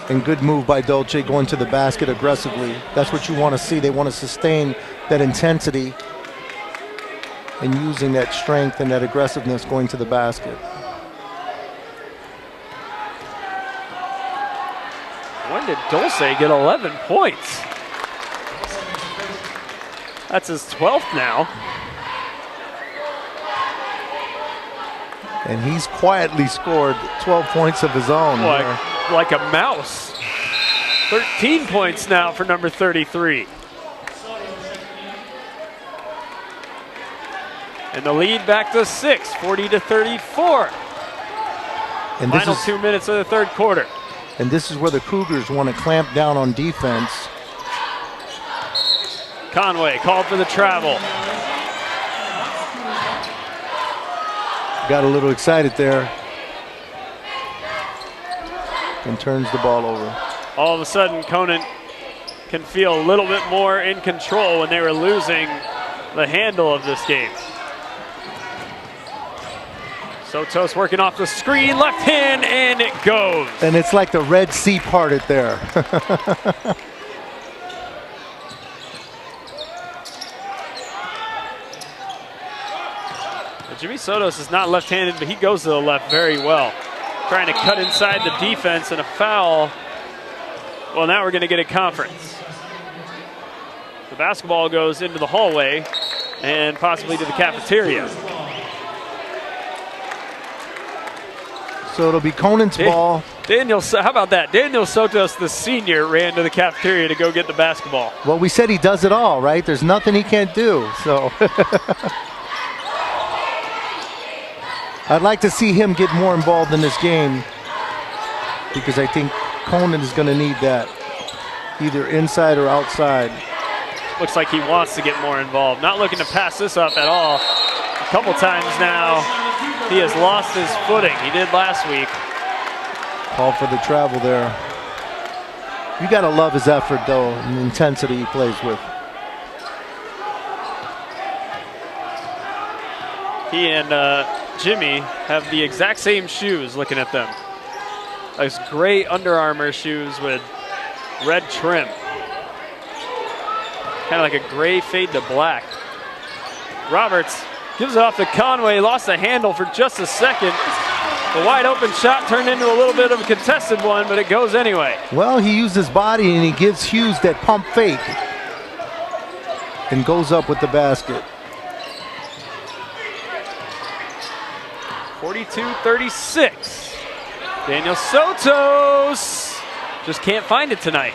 And good move by Dolce going to the basket aggressively. That's what you want to see. They want to sustain that intensity and using that strength and that aggressiveness going to the basket. When did Dulce get 11 points? That's his 12th now. And he's quietly scored 12 points of his own. Like a mouse. 13 points now for number 33. And the lead back to 6, 40-34. And Final 2 minutes of the third quarter. And this is where the Cougars want to clamp down on defense. Conway called for the travel. Got a little excited there. And turns the ball over. All of a sudden, Conant can feel a little bit more in control when they were losing the handle of this game. Sotos working off the screen, left hand, and it goes. And it's like the Red Sea parted there. Jimmy Sotos is not left-handed, but he goes to the left very well. Trying to cut inside the defense, and a foul. Well, now we're going to get a conference. The basketball goes into the hallway and possibly to the cafeteria. So it'll be Conant's ball. How about that? Daniel Sotos, the senior, ran to the cafeteria to go get the basketball. Well, we said he does it all, right? There's nothing he can't do, so. I'd like to see him get more involved in this game because I think Conant is going to need that, either inside or outside. Looks like he wants to get more involved. Not looking to pass this up at all. A couple times now, he has lost his footing. He did last week. Call for the travel there. You got to love his effort, though, and the intensity he plays with. He and Jimmy have the exact same shoes, looking at them. Those gray Under Armour shoes with red trim. Kind of like a gray fade to black. Roberts gives it off to Conway, lost the handle for just a second. The wide open shot turned into a little bit of a contested one, but it goes anyway. Well, he used his body and he gives Hughes that pump fake and goes up with the basket. 42-36. Daniel Sotos just can't find it tonight.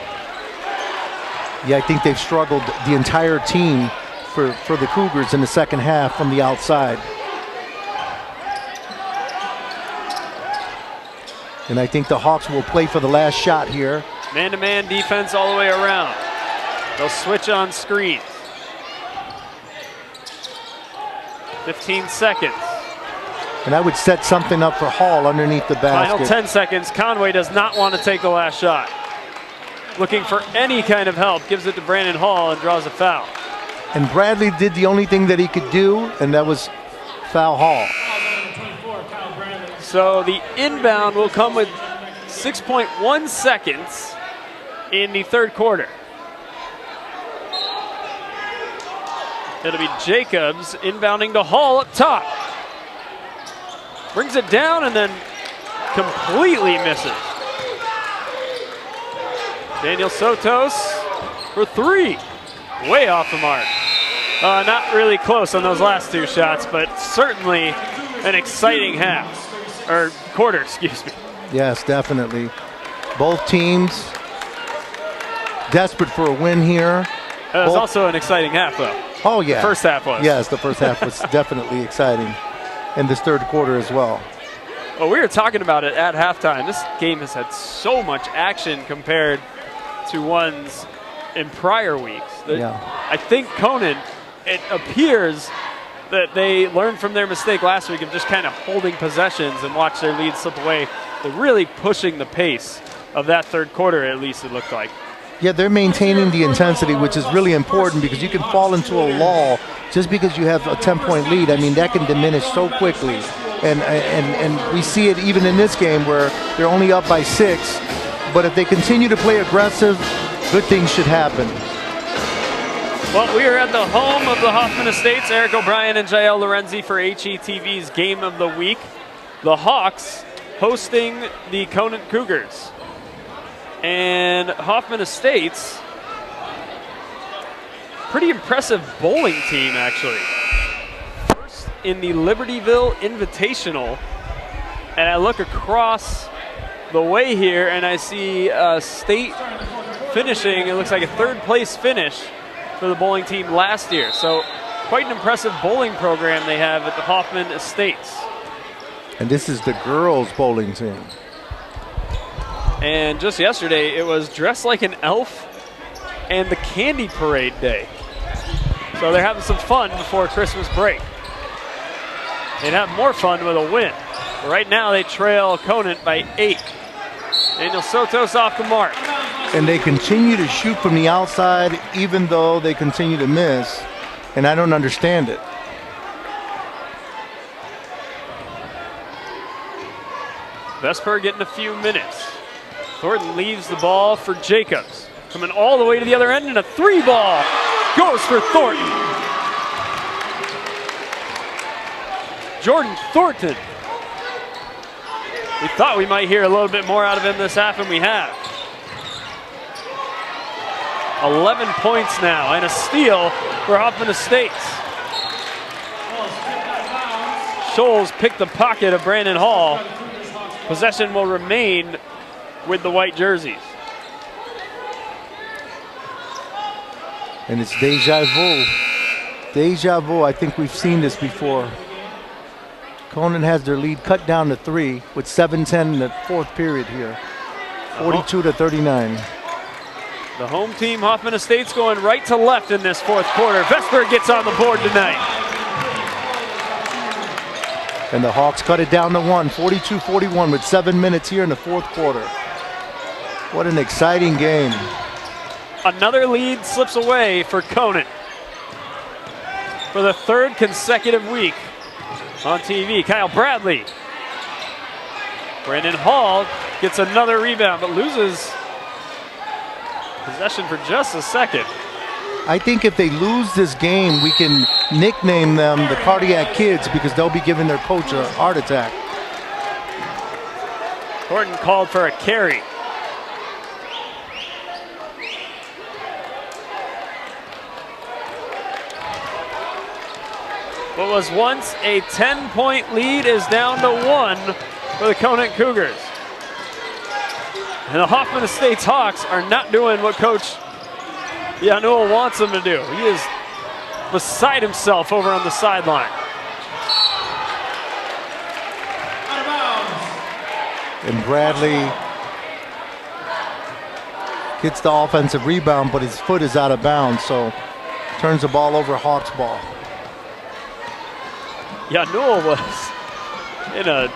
Yeah, I think they've struggled, the entire team, for the Cougars in the second half from the outside. And I think the Hawks will play for the last shot here. Man-to-man defense all the way around. They'll switch on screens. 15 seconds. And I would set something up for Hall underneath the basket. Final 10 seconds. Conway does not want to take the last shot. Looking for any kind of help, gives it to Brandon Hall and draws a foul. And Bradley did the only thing that he could do, and that was foul Hall. So the inbound will come with 6.1 seconds in the third quarter. It'll be Jacobs inbounding to Hall up top. Brings it down and then completely misses. Daniel Sotos for three. Way off the mark. Not really close on those last two shots, but certainly an exciting half, or quarter, excuse me. Yes, definitely. Both teams desperate for a win here. It was also an exciting half, though. Oh, yeah. The first half was. Yes, the first half was definitely exciting. And this third quarter as well. Well, we were talking about it at halftime. This game has had so much action compared to ones in prior weeks. I think Conant, it appears that they learned from their mistake last week of just kind of holding possessions and watch their lead slip away. They're really pushing the pace of that third quarter, at least it looked like. Yeah, they're maintaining the intensity, which is really important because you can fall into a lull just because you have a 10-point lead. I mean, that can diminish so quickly. And we see it even in this game where they're only up by 6. But if they continue to play aggressive, good things should happen. Well, we are at the home of the Hoffman Estates. Eric O'Brien and Jael Lorenzi for HETV's Game of the Week. The Hawks hosting the Conant Cougars. And Hoffman Estates, pretty impressive bowling team, actually. First in the Libertyville Invitational. And I look across the way here and I see State finishing, it looks like a third-place finish for the bowling team last year. So quite an impressive bowling program they have at the Hoffman Estates. And this is the girls' bowling team. And just yesterday, it was Dress Like an Elf and the Candy Parade Day. So they're having some fun before Christmas break. They'd have more fun with a win. But right now, they trail Conant by 8. Daniel Sotos off the mark. And they continue to shoot from the outside, even though they continue to miss. And I don't understand it. Vesper getting a few minutes. Thornton leaves the ball for Jacobs. Coming all the way to the other end, and a 3-ball goes for Thornton. Jordan Thornton. We thought we might hear a little bit more out of him this half, and we have. 11 points now, and a steal for Hoffman Estates. Scholes picked the pocket of Brandon Hall. Possession will remain with the white jerseys. And it's deja vu. Deja vu. I think we've seen this before. Conant has their lead cut down to 3 with 7:10 in the fourth period here. 42-39. The home team, Hoffman Estates, going right to left in this fourth quarter. Vesper gets on the board tonight. And the Hawks cut it down to 1, 42-41 with 7 minutes here in the fourth quarter. What an exciting game. Another lead slips away for Conant for the third consecutive week on TV. Kyle Bradley. Brandon Hall gets another rebound, but loses possession for just a second. I think if they lose this game, we can nickname them the Cardiac Kids because they'll be giving their coach a heart attack. Thornton called for a carry. What was once a 10-point lead is down to 1 for the Conant Cougars. And the Hoffman Estates Hawks are not doing what Coach Yanul wants them to do. He is beside himself over on the sideline. Out of bounds. And Bradley gets the offensive rebound, but his foot is out of bounds, so turns the ball over, Hawks ball. Yanul was in a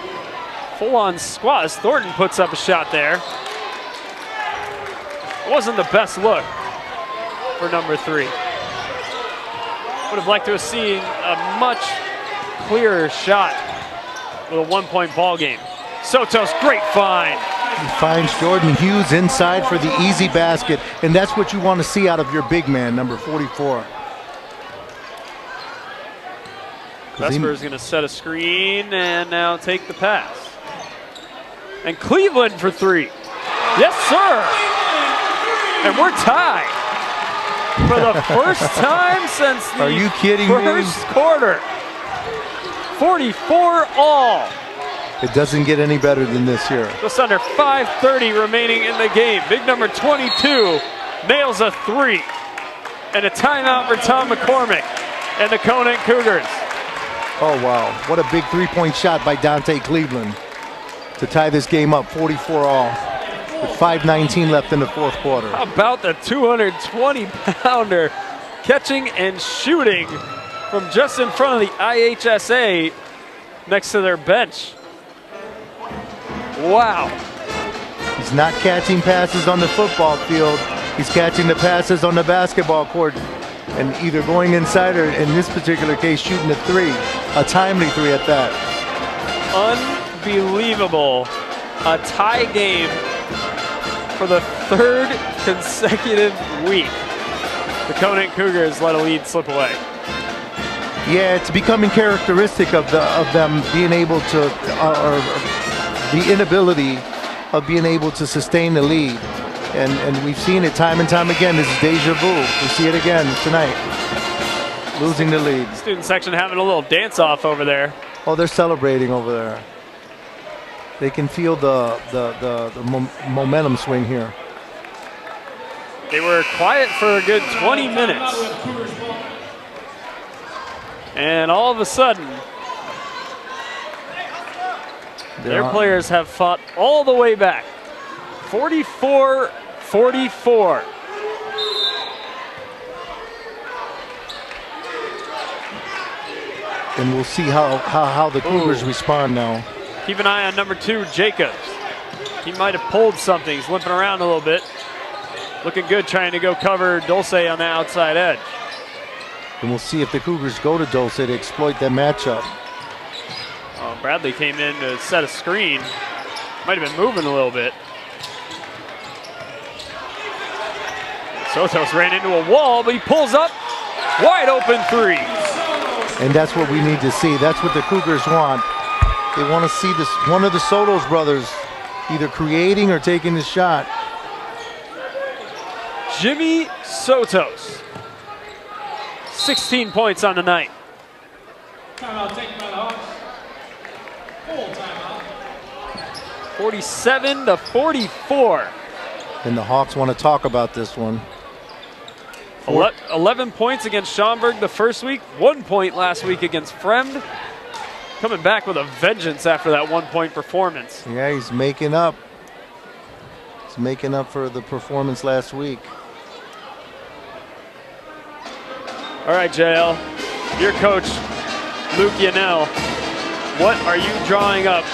full-on squat as Thornton puts up a shot there. Wasn't the best look for number 3. Would have liked to have seen a much clearer shot with a 1-point ball game. Soto's great find. He finds Jordan Hughes inside for the easy basket, and that's what you want to see out of your big man, number 44. Vesper is going to set a screen and now take the pass. And Cleveland for 3. Yes, sir. And we're tied for the first time since the Are you kidding first me? quarter. 44 all. It doesn't get any better than this here. Just under 5:30 remaining in the game. Big number 22 nails a 3. And a timeout for Tom McCormick and the Conant Cougars. Oh, wow. What a big three-point shot by Dante Cleveland to tie this game up 44 all with 5:19 left in the fourth quarter. How about the 220-pounder catching and shooting from just in front of the IHSA next to their bench. Wow. He's not catching passes on the football field. He's catching the passes on the basketball court and either going inside or, in this particular case, shooting a 3, a timely 3 at that. Unbelievable. A tie game for the 3rd consecutive week. The Conant Cougars let a lead slip away. Yeah, it's becoming characteristic of them being able to, or the inability of being able to sustain the lead. And we've seen it time and time again. This is deja vu. We see it again tonight. Losing the lead. Student section having a little dance-off over there. Oh, they're celebrating over there. They can feel the momentum swing here. They were quiet for a good 20 minutes. And all of a sudden, their players have fought all the way back. 44-44. And we'll see how the Cougars respond now. Keep an eye on number 2, Jacobs. He might have pulled something. He's limping around a little bit. Looking good trying to go cover Dulce on the outside edge. And we'll see if the Cougars go to Dulce to exploit that matchup. Bradley came in to set a screen. Might have been moving a little bit. Sotos ran into a wall, but he pulls up. Wide open 3. And that's what we need to see. That's what the Cougars want. They want to see this one of the Sotos brothers either creating or taking the shot. Jimmy Sotos. 16 points on the night. Timeout taken by the Hawks. Full timeout. 47-44. And the Hawks want to talk about this one. 11 points against Schaumburg the first week, 1 point last week against Fremd. Coming back with a vengeance after that 1-point performance. Yeah, he's making up. He's making up for the performance last week. All right, JL, your coach, Luke Yanell, what are you drawing up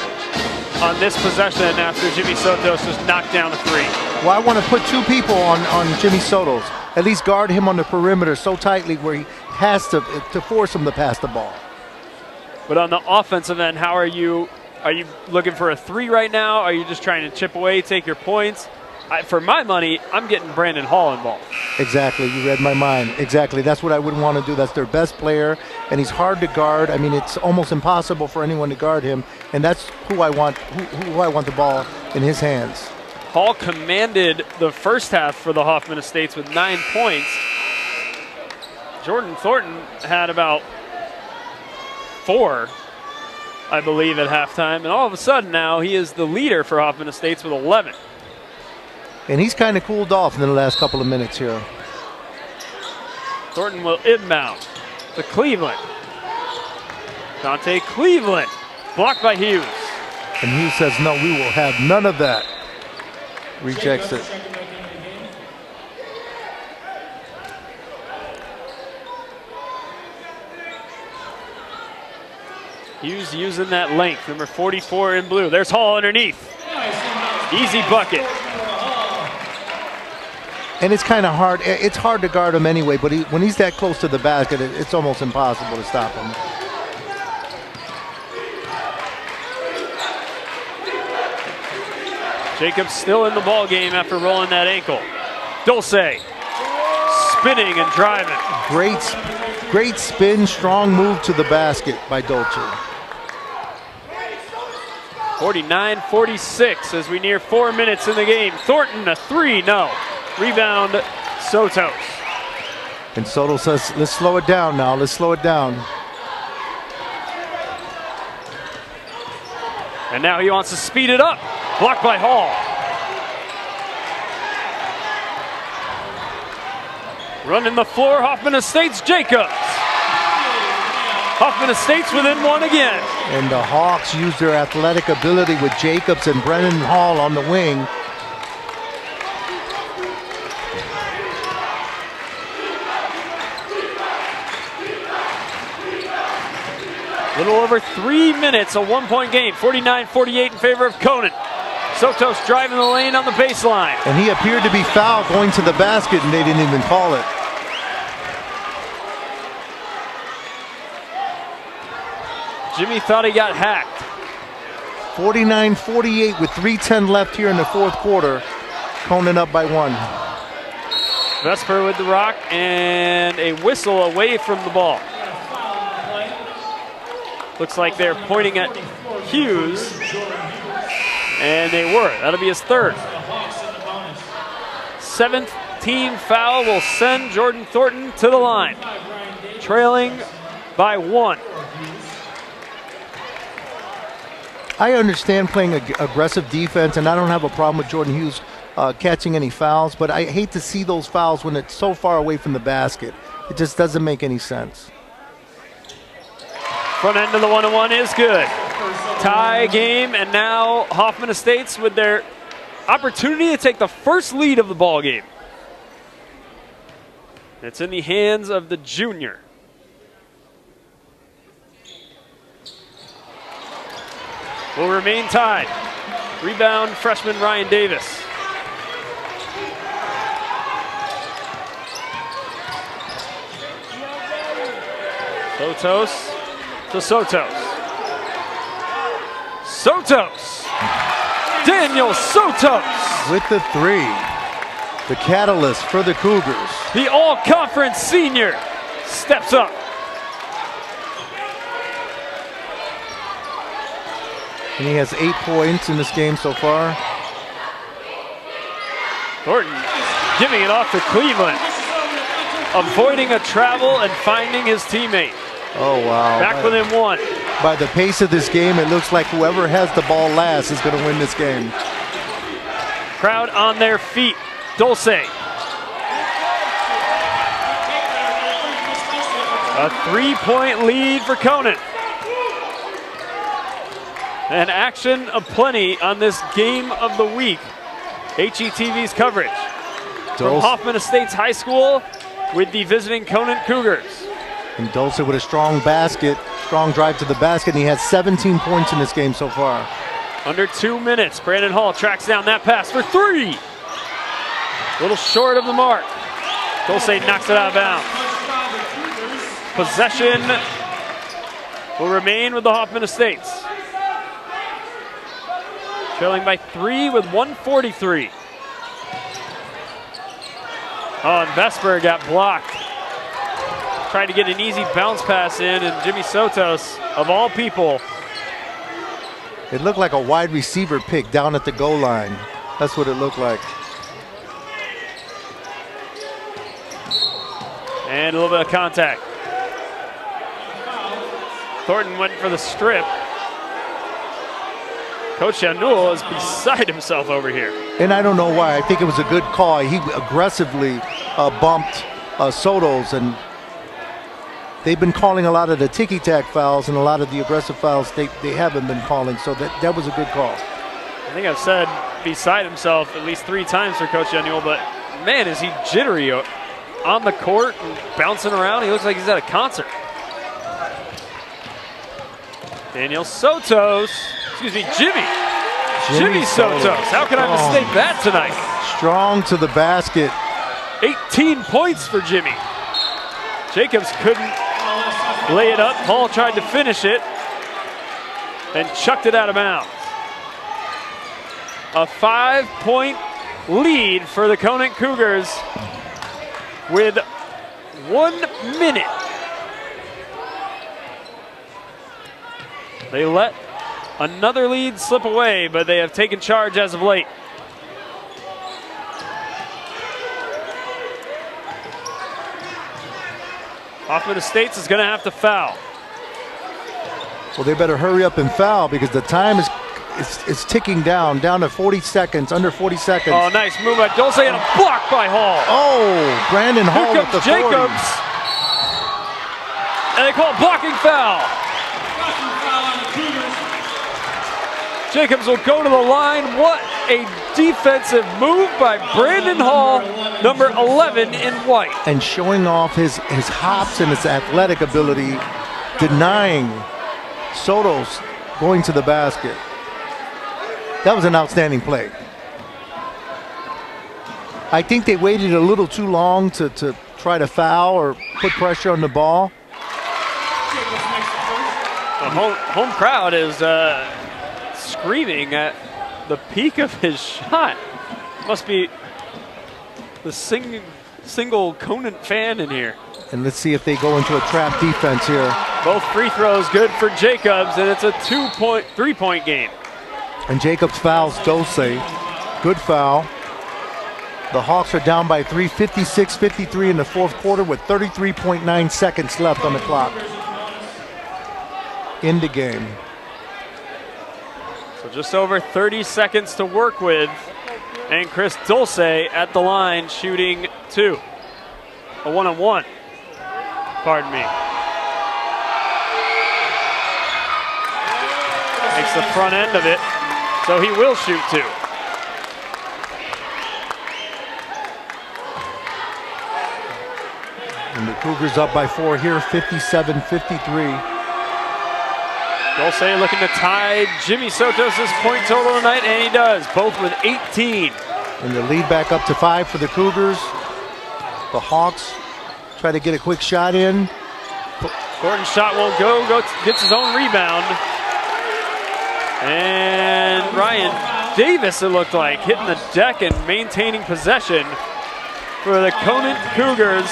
on this possession after Jimmy Sotos just knocked down a 3? Well, I want to put 2 people on Jimmy Sotos. At least guard him on the perimeter so tightly where he has to force him to pass the ball. But on the offensive end, how are you looking for a 3 right now? Are you just trying to chip away, take your points? For my money, I'm getting Brandon Hall involved. Exactly, you read my mind. Exactly, that's what I would want to do. That's their best player, and he's hard to guard. I mean, it's almost impossible for anyone to guard him, and that's who I want. Who I want the ball in his hands. Hall commanded the first half for the Hoffman Estates with 9 points. Jordan Thornton had about 4, I believe, at halftime, and all of a sudden now he is the leader for Hoffman Estates with 11. And he's kind of cooled off in the last couple of minutes here. Thornton will inbound to Cleveland. Dante Cleveland, blocked by Hughes. And Hughes says, no, we will have none of that. Rejects it. Hughes using that length, number 44 in blue. There's Hall underneath. Easy bucket. And it's kind of hard. It's hard to guard him anyway, but when he's that close to the basket, it's almost impossible to stop him. Jacobs still in the ball game after rolling that ankle. Dulce spinning and driving. Great spin, strong move to the basket by Dulce. 49-46 as we near 4 minutes in the game. Thornton a three, no. Rebound, Sotos. And Soto says, let's slow it down now. Let's slow it down. And now he wants to speed it up. Blocked by Hall. Running the floor, Hoffman Estates, Jacobs. Hoffman Estates within one again. And the Hawks use their athletic ability with Jacobs and Brennan Hall on the wing. A little over 3 minutes, a 1-point game, 49-48 in favor of Conant. Sotos driving the lane on the baseline. And he appeared to be fouled going to the basket, and they didn't even call it. Jimmy thought he got hacked. 49-48 with 3:10 left here in the fourth quarter. Conant up by 1. Vesper with the rock and a whistle away from the ball. Looks like they're pointing at Hughes, and they were. That'll be his third. 7th team foul will send Jordan Thornton to the line, trailing by 1. I understand playing aggressive defense, and I don't have a problem with Jordan Hughes catching any fouls, but I hate to see those fouls when it's so far away from the basket. It just doesn't make any sense. Front end of the 1-on-1 is good. Tie game, and now Hoffman Estates with their opportunity to take the first lead of the ball game. It's in the hands of the junior. Will remain tied. Rebound, freshman Ryan Davis. Sotos to Sotos. Sotos! Daniel Sotos! With the 3. The catalyst for the Cougars. The all-conference senior steps up. And he has 8 points in this game so far. Thornton giving it off to Cleveland. Avoiding a travel and finding his teammate. Oh, wow. Back within 1. By the pace of this game, it looks like whoever has the ball last is going to win this game. Crowd on their feet. Dulce. A 3-point lead for Conant. And action aplenty on this game of the week. HETV's coverage from Hoffman Estates High School with the visiting Conant Cougars. And Dulce with a strong basket, strong drive to the basket, and he has 17 points in this game so far. Under 2 minutes, Brandon Hall tracks down that pass for 3. A little short of the mark. Dulce knocks it out of bounds. Possession will remain with the Hoffman Estates. Trailing by 3 with 1:43. Oh, and Vesper got blocked. Tried to get an easy bounce pass in, and Jimmy Sotos, of all people. It looked like a wide receiver pick down at the goal line. That's what it looked like. And a little bit of contact. Thornton went for the strip. Coach Yanul is beside himself over here. And I don't know why. I think it was a good call. He aggressively bumped Sotos, and they've been calling a lot of the ticky-tack fouls, and a lot of the aggressive fouls they haven't been calling, so that was a good call. I think I've said beside himself at least 3 times for Coach Yanul, but man, is he jittery on the court and bouncing around. He looks like he's at a concert. Jimmy Sotos. How can I mistake that tonight? Strong to the basket. 18 points for Jimmy. Jacobs couldn't lay it up. Hall tried to finish it and chucked it out of bounds. A 5-point lead for the Conant Cougars with 1 minute. They let another lead slip away, but they have taken charge as of late. Hoffman Estates is going to have to foul. Well, they better hurry up and foul because the time is ticking down to 40 seconds, under 40 seconds. Oh, nice move by Dulce and a block by Hall. Oh, Brandon Hall with the 40. Jacobs. And they call blocking foul. Jacobs will go to the line. What a defensive move by Brandon Hall, number 11 in white. And showing off his hops and his athletic ability, denying Sotos going to the basket. That was an outstanding play. I think they waited a little too long to try to foul or put pressure on the ball. The home crowd is screaming at the peak of his shot. Must be the single Conant fan in here. And let's see if they go into a trap defense here. Both free throws good for Jacobs, and it's a 3-point game. And Jacobs fouls Dulce. Good foul. The Hawks are down by 3, 56-53 in the fourth quarter with 33.9 seconds left on the clock. In the game. So just over 30 seconds to work with. And Chris Dulce at the line shooting 2. A 1-on-1. Pardon me. Makes the front end of it, so he will shoot 2. And the Cougars up by 4 here, 57-53. Dulce looking to tie Jimmy Sotos' point total tonight, and he does, both with 18. And the lead back up to 5 for the Cougars. The Hawks try to get a quick shot in. Gordon's shot won't go, gets his own rebound. And Ryan Davis, it looked like, hitting the deck and maintaining possession for the Conant Cougars,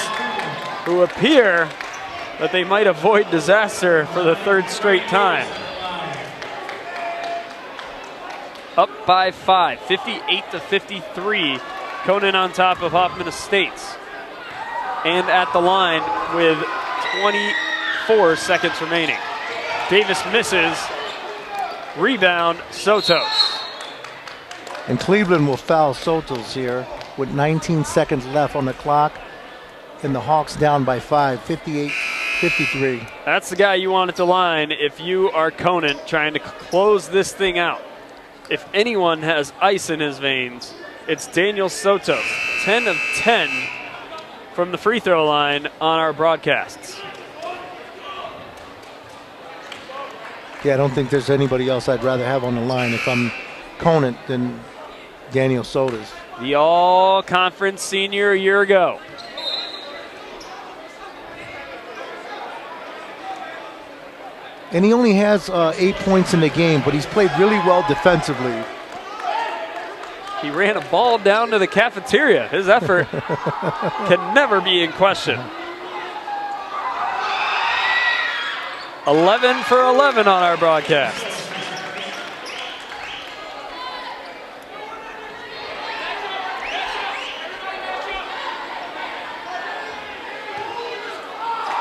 who appear that they might avoid disaster for the 3rd straight time. Up by 5, 58-53. Conant on top of Hoffman Estates. And at the line with 24 seconds remaining. Davis misses. Rebound, Sotos. And Cleveland will foul Sotos here with 19 seconds left on the clock. And the Hawks down by 5, 58-53. That's the guy you want at the line if you are Conant trying to close this thing out. If anyone has ice in his veins, it's Daniel Sotos. 10 of 10 from the free throw line on our broadcasts. Yeah, I don't think there's anybody else I'd rather have on the line if I'm Conant than Daniel Sotos. The all-conference senior a year ago. And he only has 8 points in the game, but he's played really well defensively. He ran a ball down to the cafeteria. His effort can never be in question. 11 for 11 on our broadcasts.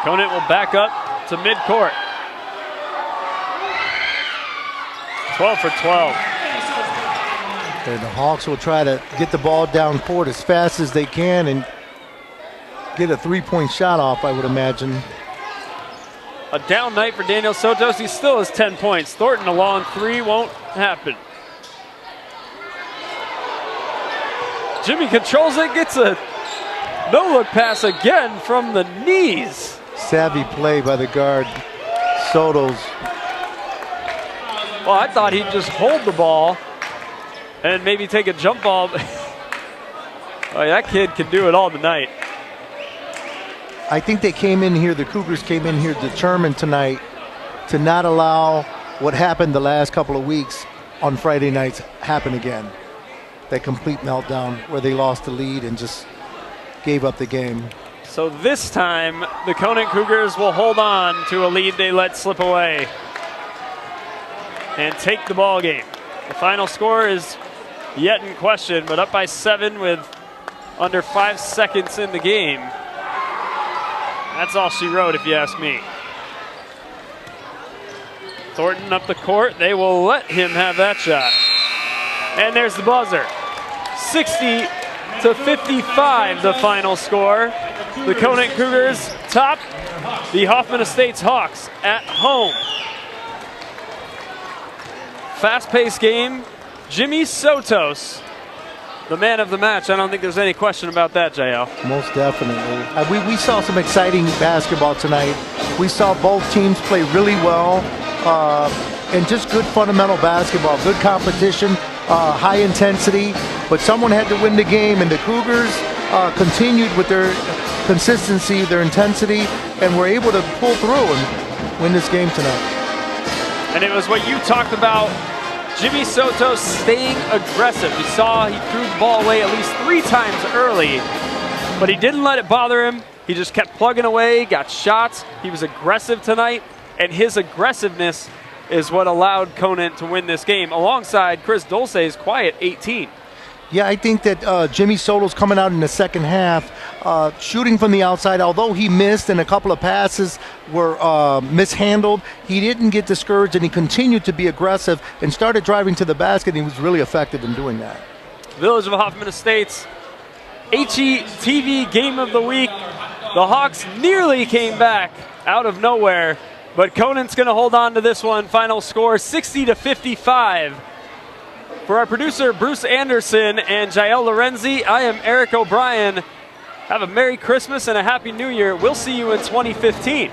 Conant will back up to midcourt. 12 for 12. And the Hawks will try to get the ball down court as fast as they can and get a 3-point shot off, I would imagine. A down night for Daniel Sotos. He still has 10 points. Thornton a long 3 won't happen. Jimmy controls it, gets a no-look pass again from the knees. Savvy play by the guard, Sotos. Well, I thought he'd just hold the ball and maybe take a jump ball. Oh, that kid can do it all tonight. I think they came in here, the Cougars came in here determined tonight to not allow what happened the last couple of weeks on Friday nights happen again. That complete meltdown where they lost the lead and just gave up the game. So this time, the Conant Cougars will hold on to a lead they let slip away and take the ball game. The final score is yet in question, but up by 7 with under 5 seconds in the game. That's all she wrote, if you ask me. Thornton up the court. They will let him have that shot. And there's the buzzer. 60-55, the final score. The Conant Cougars top the Hoffman Estates Hawks at home. Fast-paced game. Jimmy Sotos, the man of the match. I don't think there's any question about that, JL. Most definitely. We saw some exciting basketball tonight. We saw both teams play really well and just good fundamental basketball, good competition, high intensity, but someone had to win the game, and the Cougars continued with their consistency, their intensity, and were able to pull through and win this game tonight. And it was what you talked about, Jimmy Sotos staying aggressive. You saw he threw the ball away at least 3 times early, but he didn't let it bother him. He just kept plugging away, got shots. He was aggressive tonight, and his aggressiveness is what allowed Conant to win this game, alongside Chris Dulce's quiet 18. Yeah, I think that Jimmy Soto's coming out in the second half, shooting from the outside. Although he missed and a couple of passes were mishandled, he didn't get discouraged, and he continued to be aggressive and started driving to the basket, and he was really effective in doing that. Village of Hoffman Estates, HETV Game of the Week. The Hawks nearly came back out of nowhere, but Conant's going to hold on to this one. Final score 60-55. For our producer, Bruce Anderson and Jael Lorenzi, I am Eric O'Brien. Have a Merry Christmas and a Happy New Year. We'll see you in 2015.